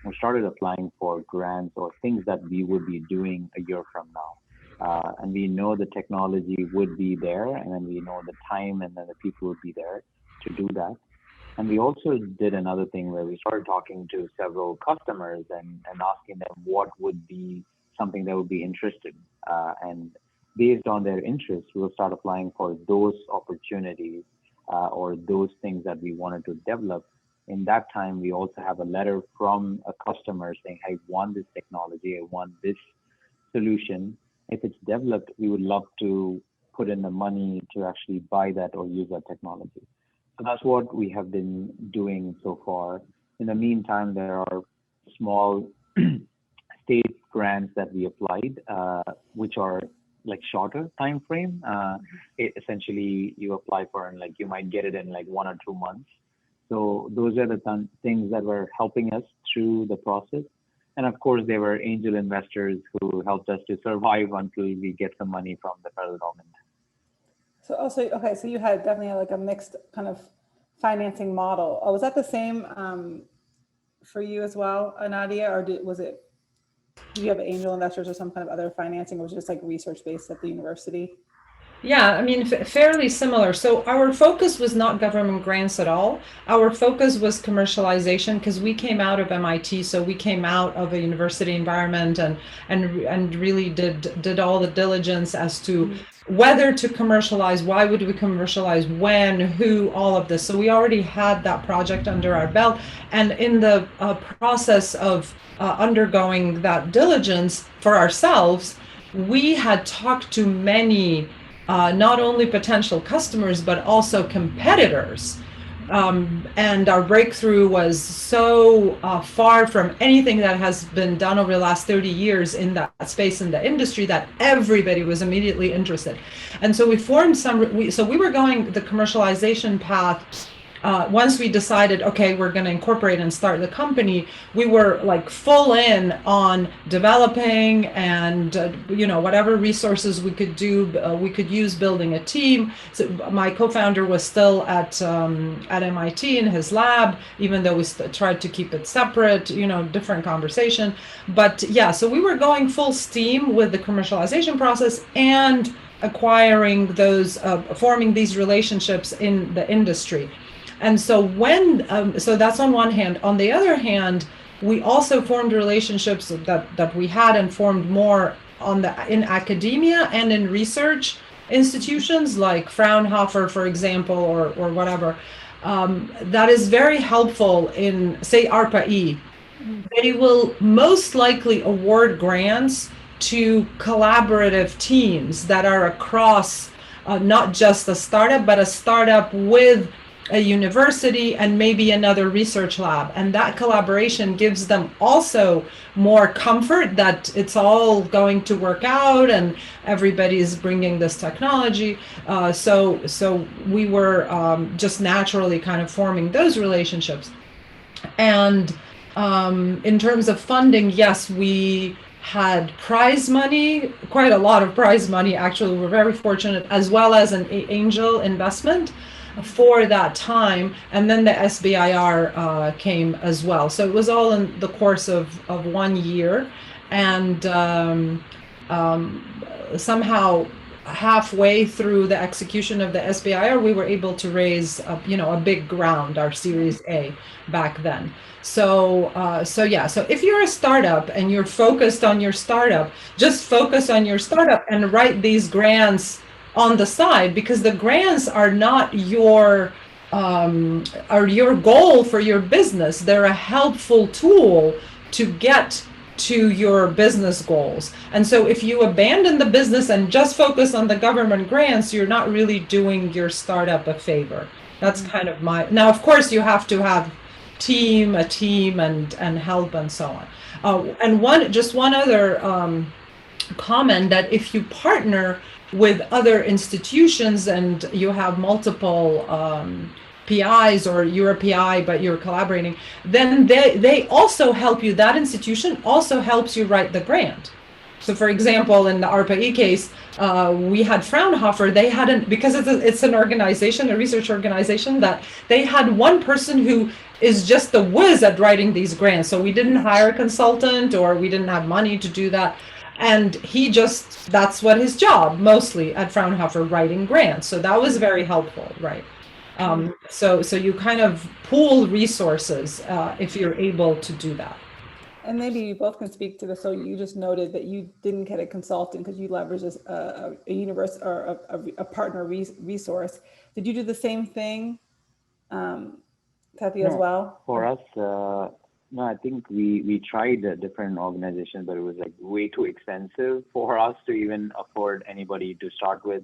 we started applying for grants or things that we would be doing a year from now. And we know the technology would be there, and then we know the time, and then the people would be there to do that. And we also did another thing where we started talking to several customers and asking them what would be something that would be interested. And based on their interest, we'll start applying for those opportunities or those things that we wanted to develop. In that time, we also have a letter from a customer saying, I want this technology, I want this solution. If it's developed, we would love to put in the money to actually buy that or use that technology. So that's what we have been doing so far. In the meantime, there are small state grants that we applied, which are like shorter time frame. Essentially, you apply for and like you might get it in like 1 or 2 months. So those are the things that were helping us through the process. And of course, there were angel investors who helped us to survive until we get some money from the federal government. So also, okay, so you had definitely like a mixed kind of financing model. Oh, was that the same for you as well, Nadia, or did you have angel investors or some kind of other financing, or was it just like research based at the university? Yeah, I mean, fairly similar. So our focus was not government grants at all. Our focus was commercialization because we came out of MIT, so we came out of a university environment and really did all the diligence as to whether to commercialize, why would we commercialize, when, who, all of this. So we already had that project under our belt, and in the process of undergoing that diligence for ourselves, we had talked to many not only potential customers, but also competitors. And our breakthrough was so far from anything that has been done over the last 30 years in that space in the industry that everybody was immediately interested. And so we formed so we were going the commercialization path. Once we decided, okay, we're going to incorporate and start the company, we were like full in on developing and, whatever resources we could do, we could use building a team. So my co-founder was still at MIT in his lab, even though we tried to keep it separate, different conversation. But yeah, so we were going full steam with the commercialization process and acquiring those, forming these relationships in the industry. And so so that's on one hand. On the other hand, we also formed relationships that we had and formed more in academia and in research institutions like Fraunhofer, for example, or whatever. That is very helpful in, say, ARPA-E. They will most likely award grants to collaborative teams that are across not just a startup, but a startup with a university and maybe another research lab. And that collaboration gives them also more comfort that it's all going to work out and everybody's bringing this technology. So we were just naturally kind of forming those relationships. And in terms of funding, yes, we had prize money, quite a lot of prize money, actually. We're very fortunate, as well as an angel investment for that time, and then the SBIR came as well. So it was all in the course of 1 year, and somehow halfway through the execution of the SBIR, we were able to raise a big round, our Series A back then. So so if you're a startup and you're focused on your startup, just focus on your startup and write these grants on the side, because the grants are not your goal for your business. They're a helpful tool to get to your business goals. And so if you abandon the business and just focus on the government grants, you're not really doing your startup a favor. That's kind of now, of course, you have to have a team and help and so on. And one other comment, that if you partner with other institutions and you have multiple PIs, or you're a PI but you're collaborating, then they also help you. That institution also helps you write the grant. So for example, in the ARPA-E case, we had Fraunhofer. They hadn't, because it's an organization, a research organization, that they had one person who is just the whiz at writing these grants. So we didn't hire a consultant, or we didn't have money to do that. And that's what his job mostly at Fraunhofer, writing grants. So that was very helpful, right? So you kind of pool resources if you're able to do that. And maybe you both can speak to this. So you just noted that you didn't get a consultant because you leveraged a universe or a partner resource. Did you do the same thing, Kathy, as well? For us, no, I think we tried a different organization, but it was like way too expensive for us to even afford anybody to start with.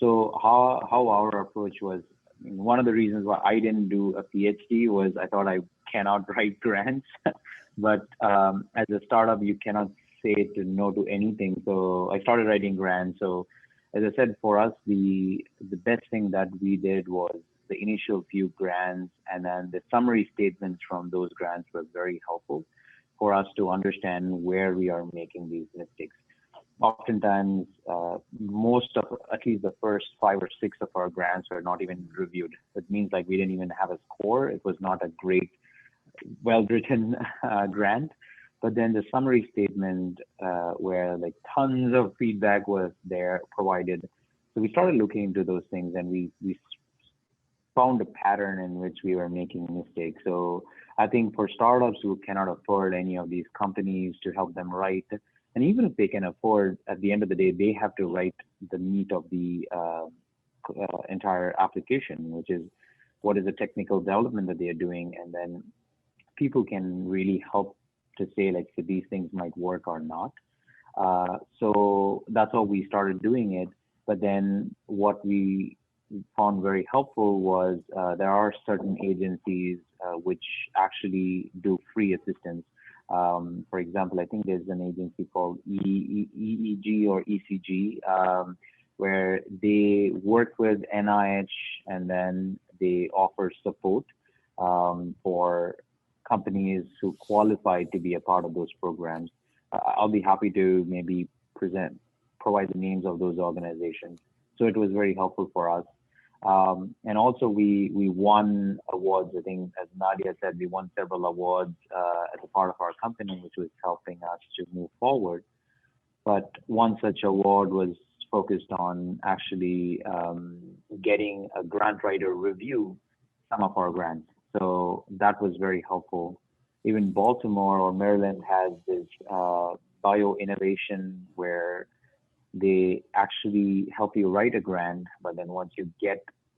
So how our approach was, one of the reasons why I didn't do a PhD was I thought I cannot write grants. But as a startup, you cannot say no to anything. So I started writing grants. So as I said, for us, the best thing that we did was the initial few grants, and then the summary statements from those grants were very helpful for us to understand where we are making these mistakes. Oftentimes, most of, at least the first 5 or 6 of our grants are not even reviewed. It means like we didn't even have a score. It was not a great, well-written grant. But then the summary statement, where like tons of feedback was there provided. So we started looking into those things, and we found a pattern in which we were making mistakes. So I think for startups who cannot afford any of these companies to help them write, and even if they can afford, at the end of the day, they have to write the meat of the entire application, which is what is the technical development that they are doing. And then people can really help to say like, so these things might work or not. So that's how we started doing it. But then what we found very helpful was there are certain agencies which actually do free assistance. For example, I think there's an agency called EEG or ECG, where they work with NIH, and then they offer support for companies who qualify to be a part of those programs. I'll be happy to maybe provide the names of those organizations. So it was very helpful for us. And also we won awards. I think, as Nadia said, we won several awards as a part of our company, which was helping us to move forward. But one such award was focused on actually getting a grant writer review some of our grants. So that was very helpful. Even Baltimore or Maryland has this bio innovation where they actually help you write a grant, but then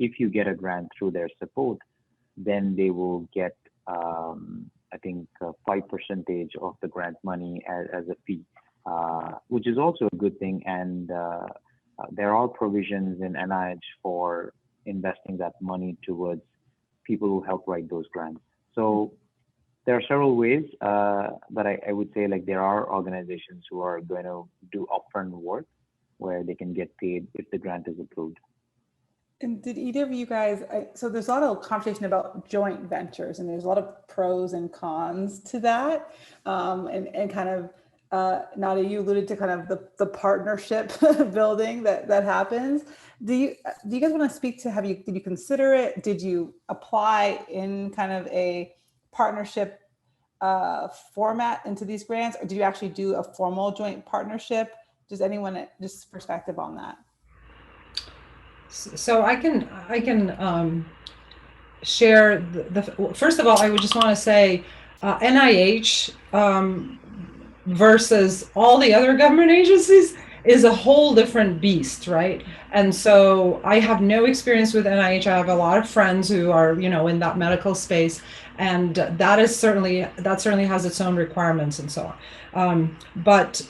if you get a grant through their support, then they will get, I think, 5% of the grant money as a fee, which is also a good thing. And there are provisions in NIH for investing that money towards people who help write those grants. So there are several ways, but I would say like there are organizations who are going to do upfront work where they can get paid if the grant is approved. And did either of you guys, so there's a lot of conversation about joint ventures, and there's a lot of pros and cons to that. And kind of, Nadia, you alluded to kind of the partnership building that happens. Do you guys want to speak to, did you consider it? Did you apply in kind of a partnership format into these grants, or did you actually do a formal joint partnership? Does anyone just perspective on that? So I can share first of all, I would just want to say NIH versus all the other government agencies is a whole different beast, right? And so I have no experience with NIH. I have a lot of friends who are, in that medical space, and that certainly has its own requirements and so on. But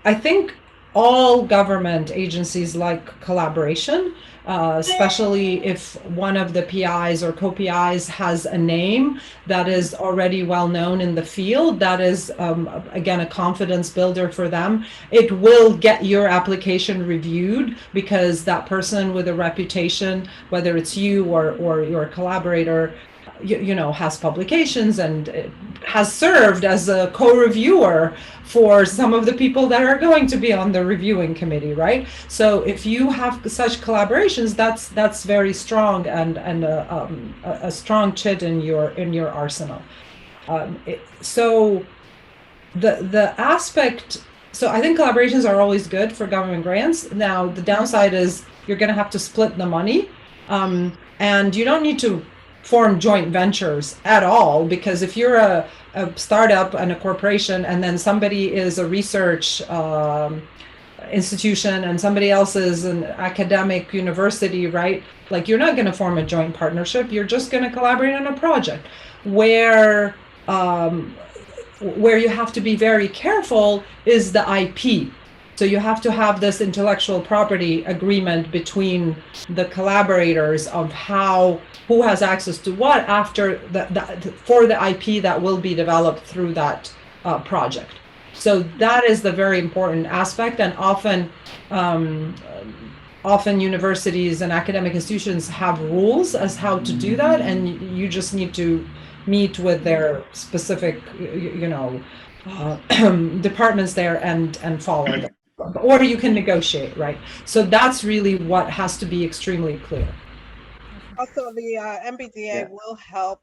I think all government agencies like collaboration, especially if one of the PIs or co-PIs has a name that is already well known in the field. That is, again, a confidence builder for them. It will get your application reviewed because that person with a reputation, whether it's you or your collaborator, has publications and has served as a co-reviewer for some of the people that are going to be on the reviewing committee, right? So if you have such collaborations, that's very strong and a strong chit in your arsenal. So the aspect. So I think collaborations are always good for government grants. Now the downside is you're going to have to split the money, and you don't need to form joint ventures at all, because if you're a startup and a corporation and then somebody is a research institution and somebody else is an academic university, right? Like, you're not going to form a joint partnership. You're just going to collaborate on a project where you have to be very careful is the IP. So you have to have this intellectual property agreement between the collaborators of who has access to what after for the IP that will be developed through that project. So that is the very important aspect, and often universities and academic institutions have rules as how to do that, and you just need to meet with their specific, departments there and follow them. Or you can negotiate, right? So that's really what has to be extremely clear. Also, the MBDA will help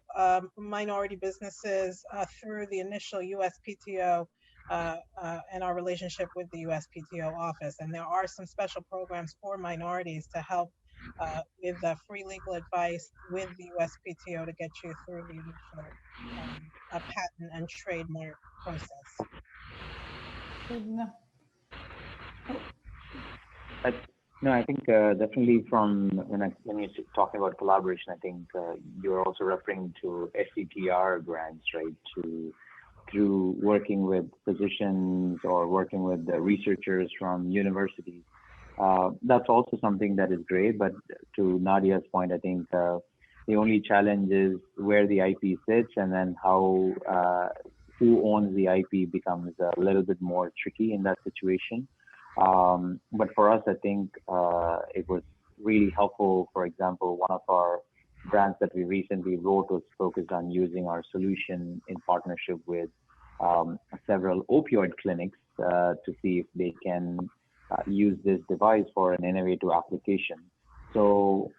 minority businesses through the initial USPTO and our relationship with the USPTO office. And there are some special programs for minorities to help with free legal advice with the USPTO to get you through the initial patent and trademark process. No, I think definitely when you're talking about collaboration, I think you're also referring to SBIR grants, right? Through working with physicians or working with the researchers from universities. That's also something that is great, but to Nadia's point, I think the only challenge is where the IP sits, and then how who owns the IP becomes a little bit more tricky in that situation. But for us, I think it was really helpful. For example, one of our grants that we recently wrote was focused on using our solution in partnership with several opioid clinics to see if they can use this device for an innovative application. So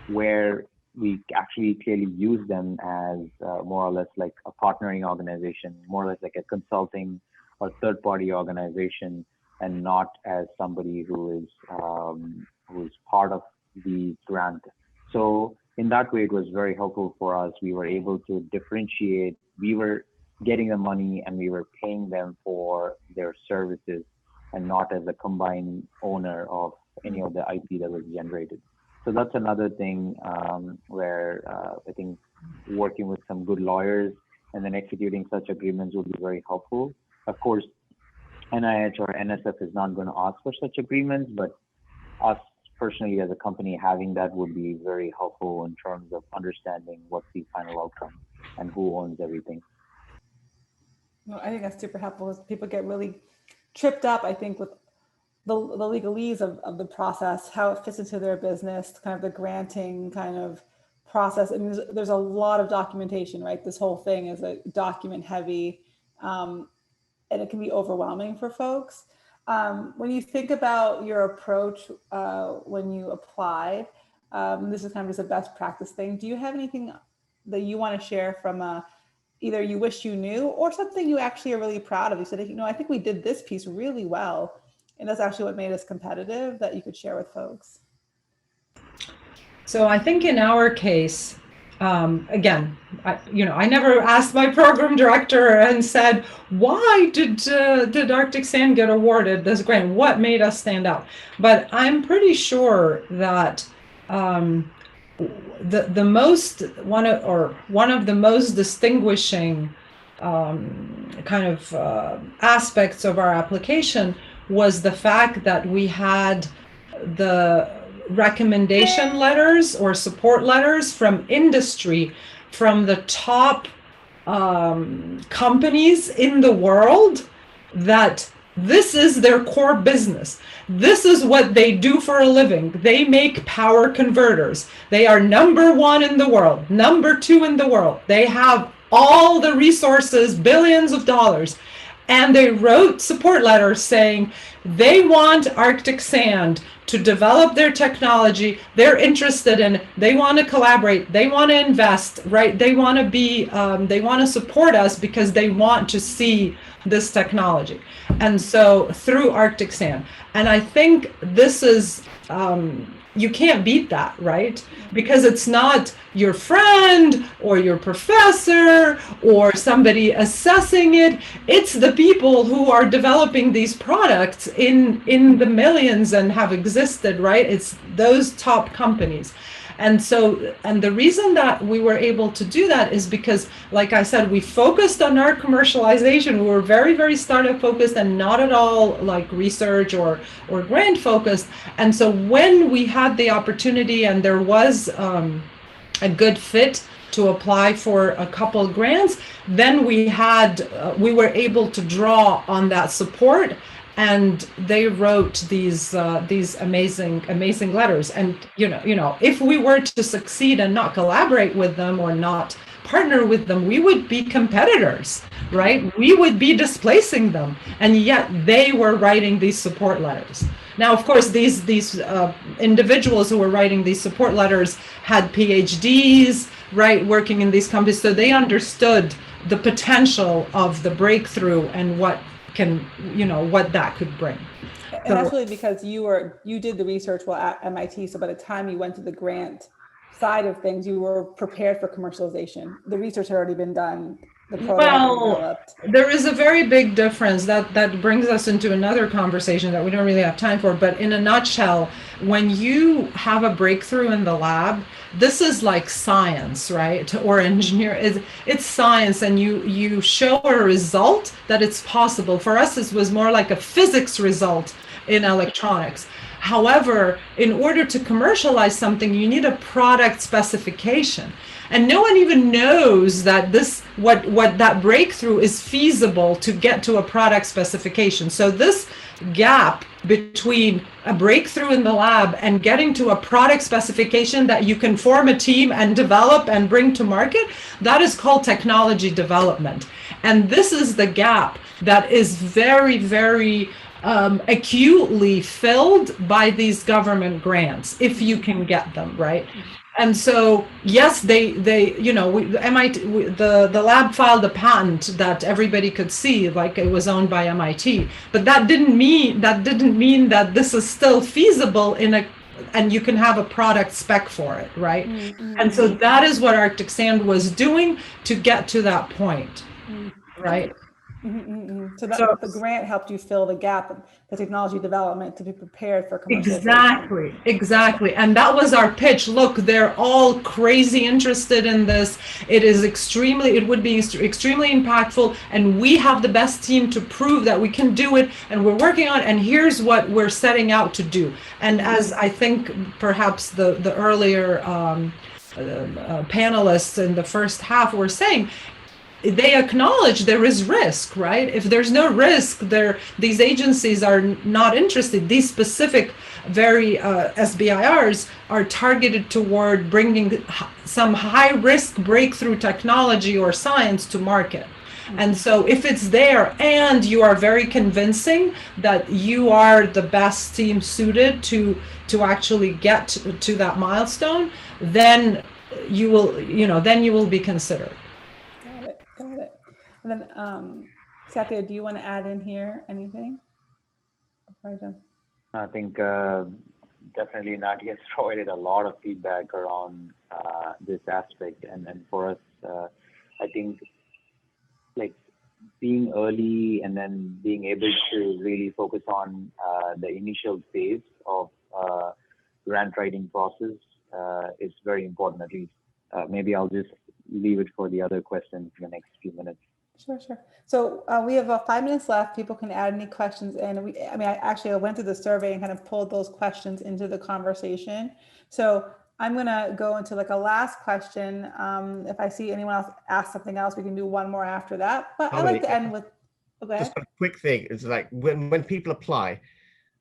where we actually clearly use them as more or less like a partnering organization, more or less like a consulting or third-party organization, and not as somebody who is part of the grant. So in that way, it was very helpful for us. We were able to differentiate. We were getting the money and we were paying them for their services, and not as a combined owner of any of the IP that was generated. So that's another thing where I think working with some good lawyers and then executing such agreements would be very helpful. Of course, NIH or NSF is not going to ask for such agreements, but us personally as a company having that would be very helpful in terms of understanding what's the final outcome and who owns everything. No, I think that's super helpful. People get really tripped up, I think, with the legalese of the process, how it fits into their business, kind of the granting kind of process. I mean, there's a lot of documentation, right? This whole thing is a document heavy, and it can be overwhelming for folks. When you think about your approach when you apply, this is kind of just a best practice thing. Do you have anything that you want to share from either you wish you knew or something you actually are really proud of? You said, I think we did this piece really well, and that's actually what made us competitive, that you could share with folks. So I think in our case, again, I never asked my program director and said, why did Arctic Sand get awarded this grant? What made us stand out? But I'm pretty sure that the most one of the most distinguishing kind of aspects of our application was the fact that we had the recommendation letters or support letters from industry, from the top companies in the world, that this is their core business. This is what they do for a living. They make power converters. They are number one in the world, number two in the world. They have all the resources, billions of dollars. And they wrote support letters saying they want Arctic Sand to develop their technology. They're interested in it. They want to collaborate. They want to invest, right? They want to be, they want to support us because they want to see this technology. And so through Arctic Sand. And I think this is, you can't beat that, right? Because it's not your friend or your professor or somebody assessing it. It's the people who are developing these products in the millions and have existed, right? It's those top companies. And so, and the reason that we were able to do that is because, like I said, we focused on our commercialization. We were very, very startup focused and not at all like research or grant focused. And so when we had the opportunity and there was a good fit to apply for a couple grants, then we were able to draw on that support. And they wrote these amazing letters. And you know, if we were to succeed and not collaborate with them or not partner with them, we would be competitors, right? We would be displacing them, and yet they were writing these support letters. Now, of course, these individuals who were writing these support letters had PhDs, right, working in these companies, so they understood the potential of the breakthrough and what that could bring. And that's really because you did the research while at MIT. So by the time you went to the grant side of things, you were prepared for commercialization. The research had already been done. The program had been developed. There is a very big difference that brings us into another conversation that we don't really have time for. But in a nutshell, when you have a breakthrough in the lab, this is like science, right? Or engineer, it's science, and you show a result that it's possible. For us, this was more like a physics result in electronics. However, in order to commercialize something, you need a product specification. And no one even knows that what that breakthrough is feasible to get to a product specification. So this gap between a breakthrough in the lab and getting to a product specification that you can form a team and develop and bring to market, that is called technology development. And this is the gap that is very, very acutely filled by these government grants, if you can get them, right? And so, yes, MIT, the lab filed a patent that everybody could see, like it was owned by MIT. But that didn't mean that this is still feasible and you can have a product spec for it, right? Mm-hmm. And so that is what Arctic Sand was doing to get to that point, right? Mm-hmm. So the grant helped you fill the gap, the technology development, to be prepared for commercialization. Exactly. And that was our pitch. Look, they're all crazy interested in this. It would be extremely impactful, and we have the best team to prove that we can do it, and we're working on it, and here's what we're setting out to do. And as I think perhaps the earlier panelists in the first half were saying, they acknowledge there is risk, right? If there's no risk, these agencies are not interested. These specific, very SBIRs are targeted toward bringing some high-risk breakthrough technology or science to market. And so if it's there and you are very convincing that you are the best team suited to actually get to that milestone, then you will be considered. Got it. And then, Satya, do you want to add in here anything? I think definitely Nadia has provided a lot of feedback around this aspect, and for us, I think like being early and then being able to really focus on the initial phase of grant writing process is very important. At least maybe I'll just leave it for the other questions in the next few minutes. Sure, sure. So we have 5 minutes left. People can add any questions, and I went through the survey and kind of pulled those questions into the conversation. So I'm gonna go into like a last question. If I see anyone else ask something else, we can do one more after that. But I like to end with. Oh, go ahead. Just a quick thing is like when people apply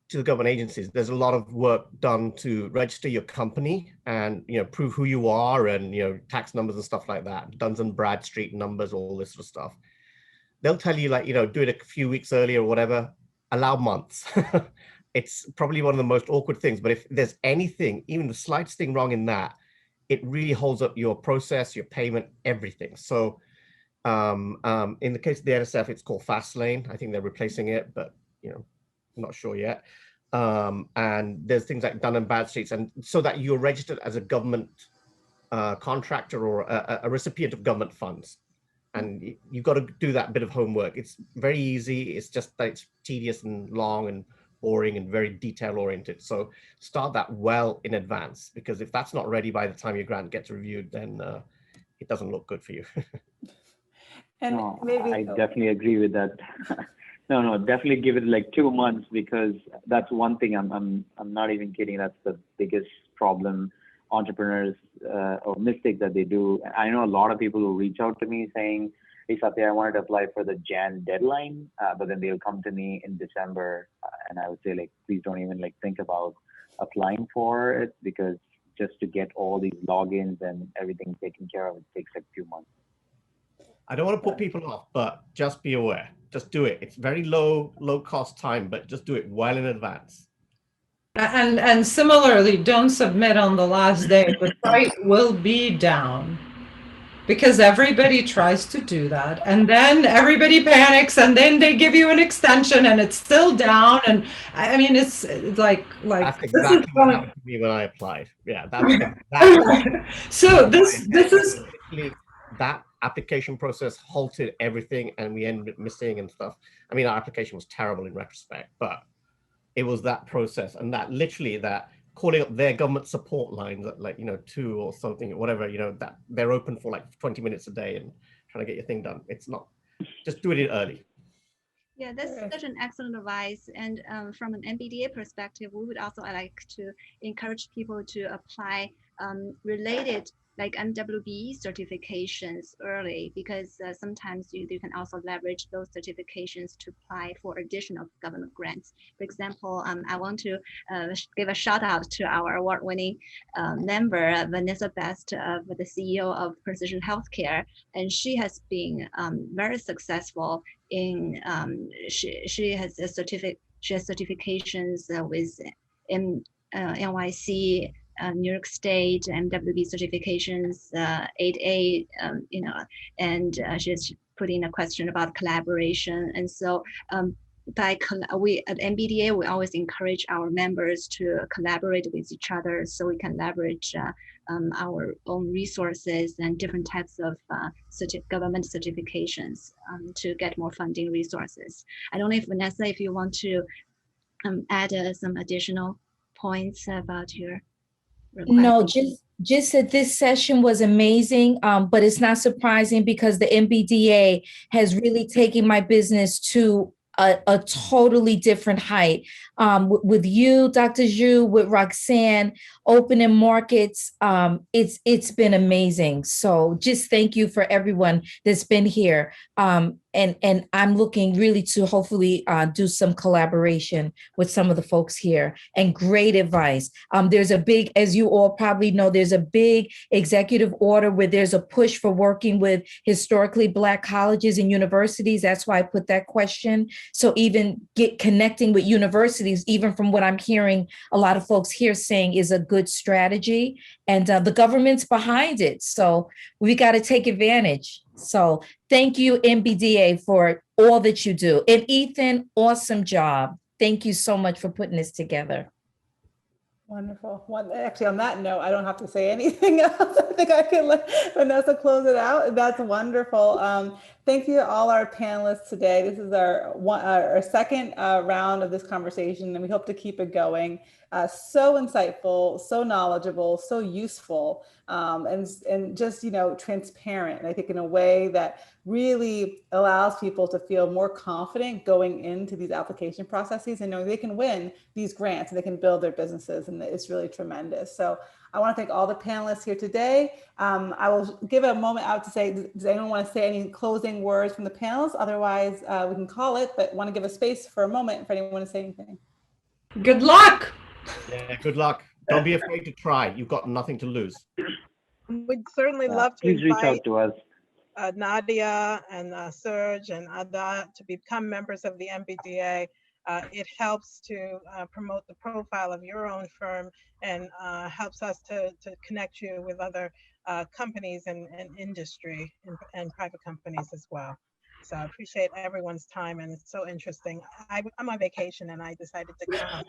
to the government agencies, there's a lot of work done to register your company and prove who you are and tax numbers and stuff like that, Duns and Bradstreet numbers, all this sort of stuff. They'll tell you like do it a few weeks early or whatever. Allow months. It's probably one of the most awkward things, but if there's anything, even the slightest thing wrong in that, it really holds up your process, your payment, everything. So in the case of the NSF, it's called Fastlane. I think they're replacing it, but I'm not sure yet. And there's things like Dun and Bradstreet, and so that you're registered as a government contractor or a recipient of government funds. And you've got to do that bit of homework. It's very easy. It's just that it's tedious and long and boring and very detail oriented. So start that well in advance, because if that's not ready by the time your grant gets reviewed, then it doesn't look good for you. And no, maybe I definitely agree with that. No, definitely give it like 2 months, because that's one thing. I'm not even kidding. That's the biggest problem entrepreneurs or mistake that they do. I know a lot of people who reach out to me saying, "Hey Satya, I wanted to apply for the Jan deadline," but then they'll come to me in December, and I would say like, please don't even like think about applying for it, because just to get all these logins and everything taken care of, it takes like 2 months. I don't want to put people off, but just be aware. Just do it. It's very low cost time, but just do it well in advance. And similarly, don't submit on the last day. The site will be down because everybody tries to do that, and then everybody panics, and then they give you an extension, and it's still down. And I mean, it's like that's exactly what happened to me when I applied. Yeah, that's exactly. So this is that application process halted everything, and we ended up missing and stuff. I mean, our application was terrible in retrospect, but it was that process, and that literally that calling up their government support lines at like 2 or something, whatever, that they're open for like 20 minutes a day and trying to get your thing done. It's not, just do it early. Yeah, that's such an excellent advice. And from an MBDA perspective, we would also like to encourage people to apply related like MWBE certifications early, because sometimes you can also leverage those certifications to apply for additional government grants. For example, I want to give a shout out to our award-winning member, Vanessa Best, the CEO of Precision Healthcare, and she has been very successful in, she has certifications with NYC, New York State, MWB certifications, 8A, and she's put in a question about collaboration. And so we at MBDA, we always encourage our members to collaborate with each other so we can leverage our own resources and different types of government certifications to get more funding resources. I don't know if Vanessa, if you want to add some additional points about your request. No, just that this session was amazing, but it's not surprising because the MBDA has really taken my business to a totally different height. With you, Dr. Zhu, with Roxanne, opening markets, it's been amazing. So just thank you for everyone that's been here. And I'm looking really to hopefully do some collaboration with some of the folks here, and great advice. There's a big, as you all probably know, there's a big executive order where there's a push for working with historically Black colleges and universities. That's why I put that question. So even connecting with universities, even from what I'm hearing a lot of folks here saying, is a good strategy, and the government's behind it. So we got to take advantage. So thank you, MBDA, for all that you do. And Ethan, awesome job. Thank you so much for putting this together. Wonderful. Actually, on that note, I don't have to say anything else. I think I can let Vanessa close it out. That's wonderful. Thank you to all our panelists today. This is our second round of this conversation, and we hope to keep it going. So insightful, so knowledgeable, so useful, and just, transparent. And I think in a way that really allows people to feel more confident going into these application processes and knowing they can win these grants and they can build their businesses, and it's really tremendous. So I want to thank all the panelists here today. I will give a moment out to say, does anyone want to say any closing words from the panels? Otherwise, we can call it, but want to give a space for a moment for anyone to say anything. Good luck. Yeah, good luck. Don't be afraid to try. You've got nothing to lose. We'd certainly love to please reach out to us. Nadia and Serge and Ada to become members of the MBDA. It helps to promote the profile of your own firm and helps us to connect you with other companies and industry and private companies as well. So I appreciate everyone's time, and it's so interesting. I'm on vacation and I decided to come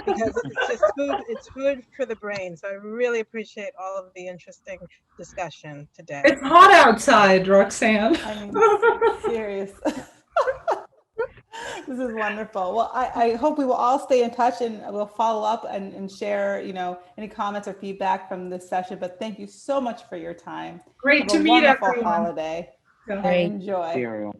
because it's just food. It's food for the brain. So I really appreciate all of the interesting discussion today. It's hot outside, Roxanne. I mean, serious. This is wonderful. Well, I hope we will all stay in touch, and we'll follow up and share, any comments or feedback from this session. But thank you so much for your time. Great to meet everyone. Wonderful holiday. Yeah. And enjoy. See you.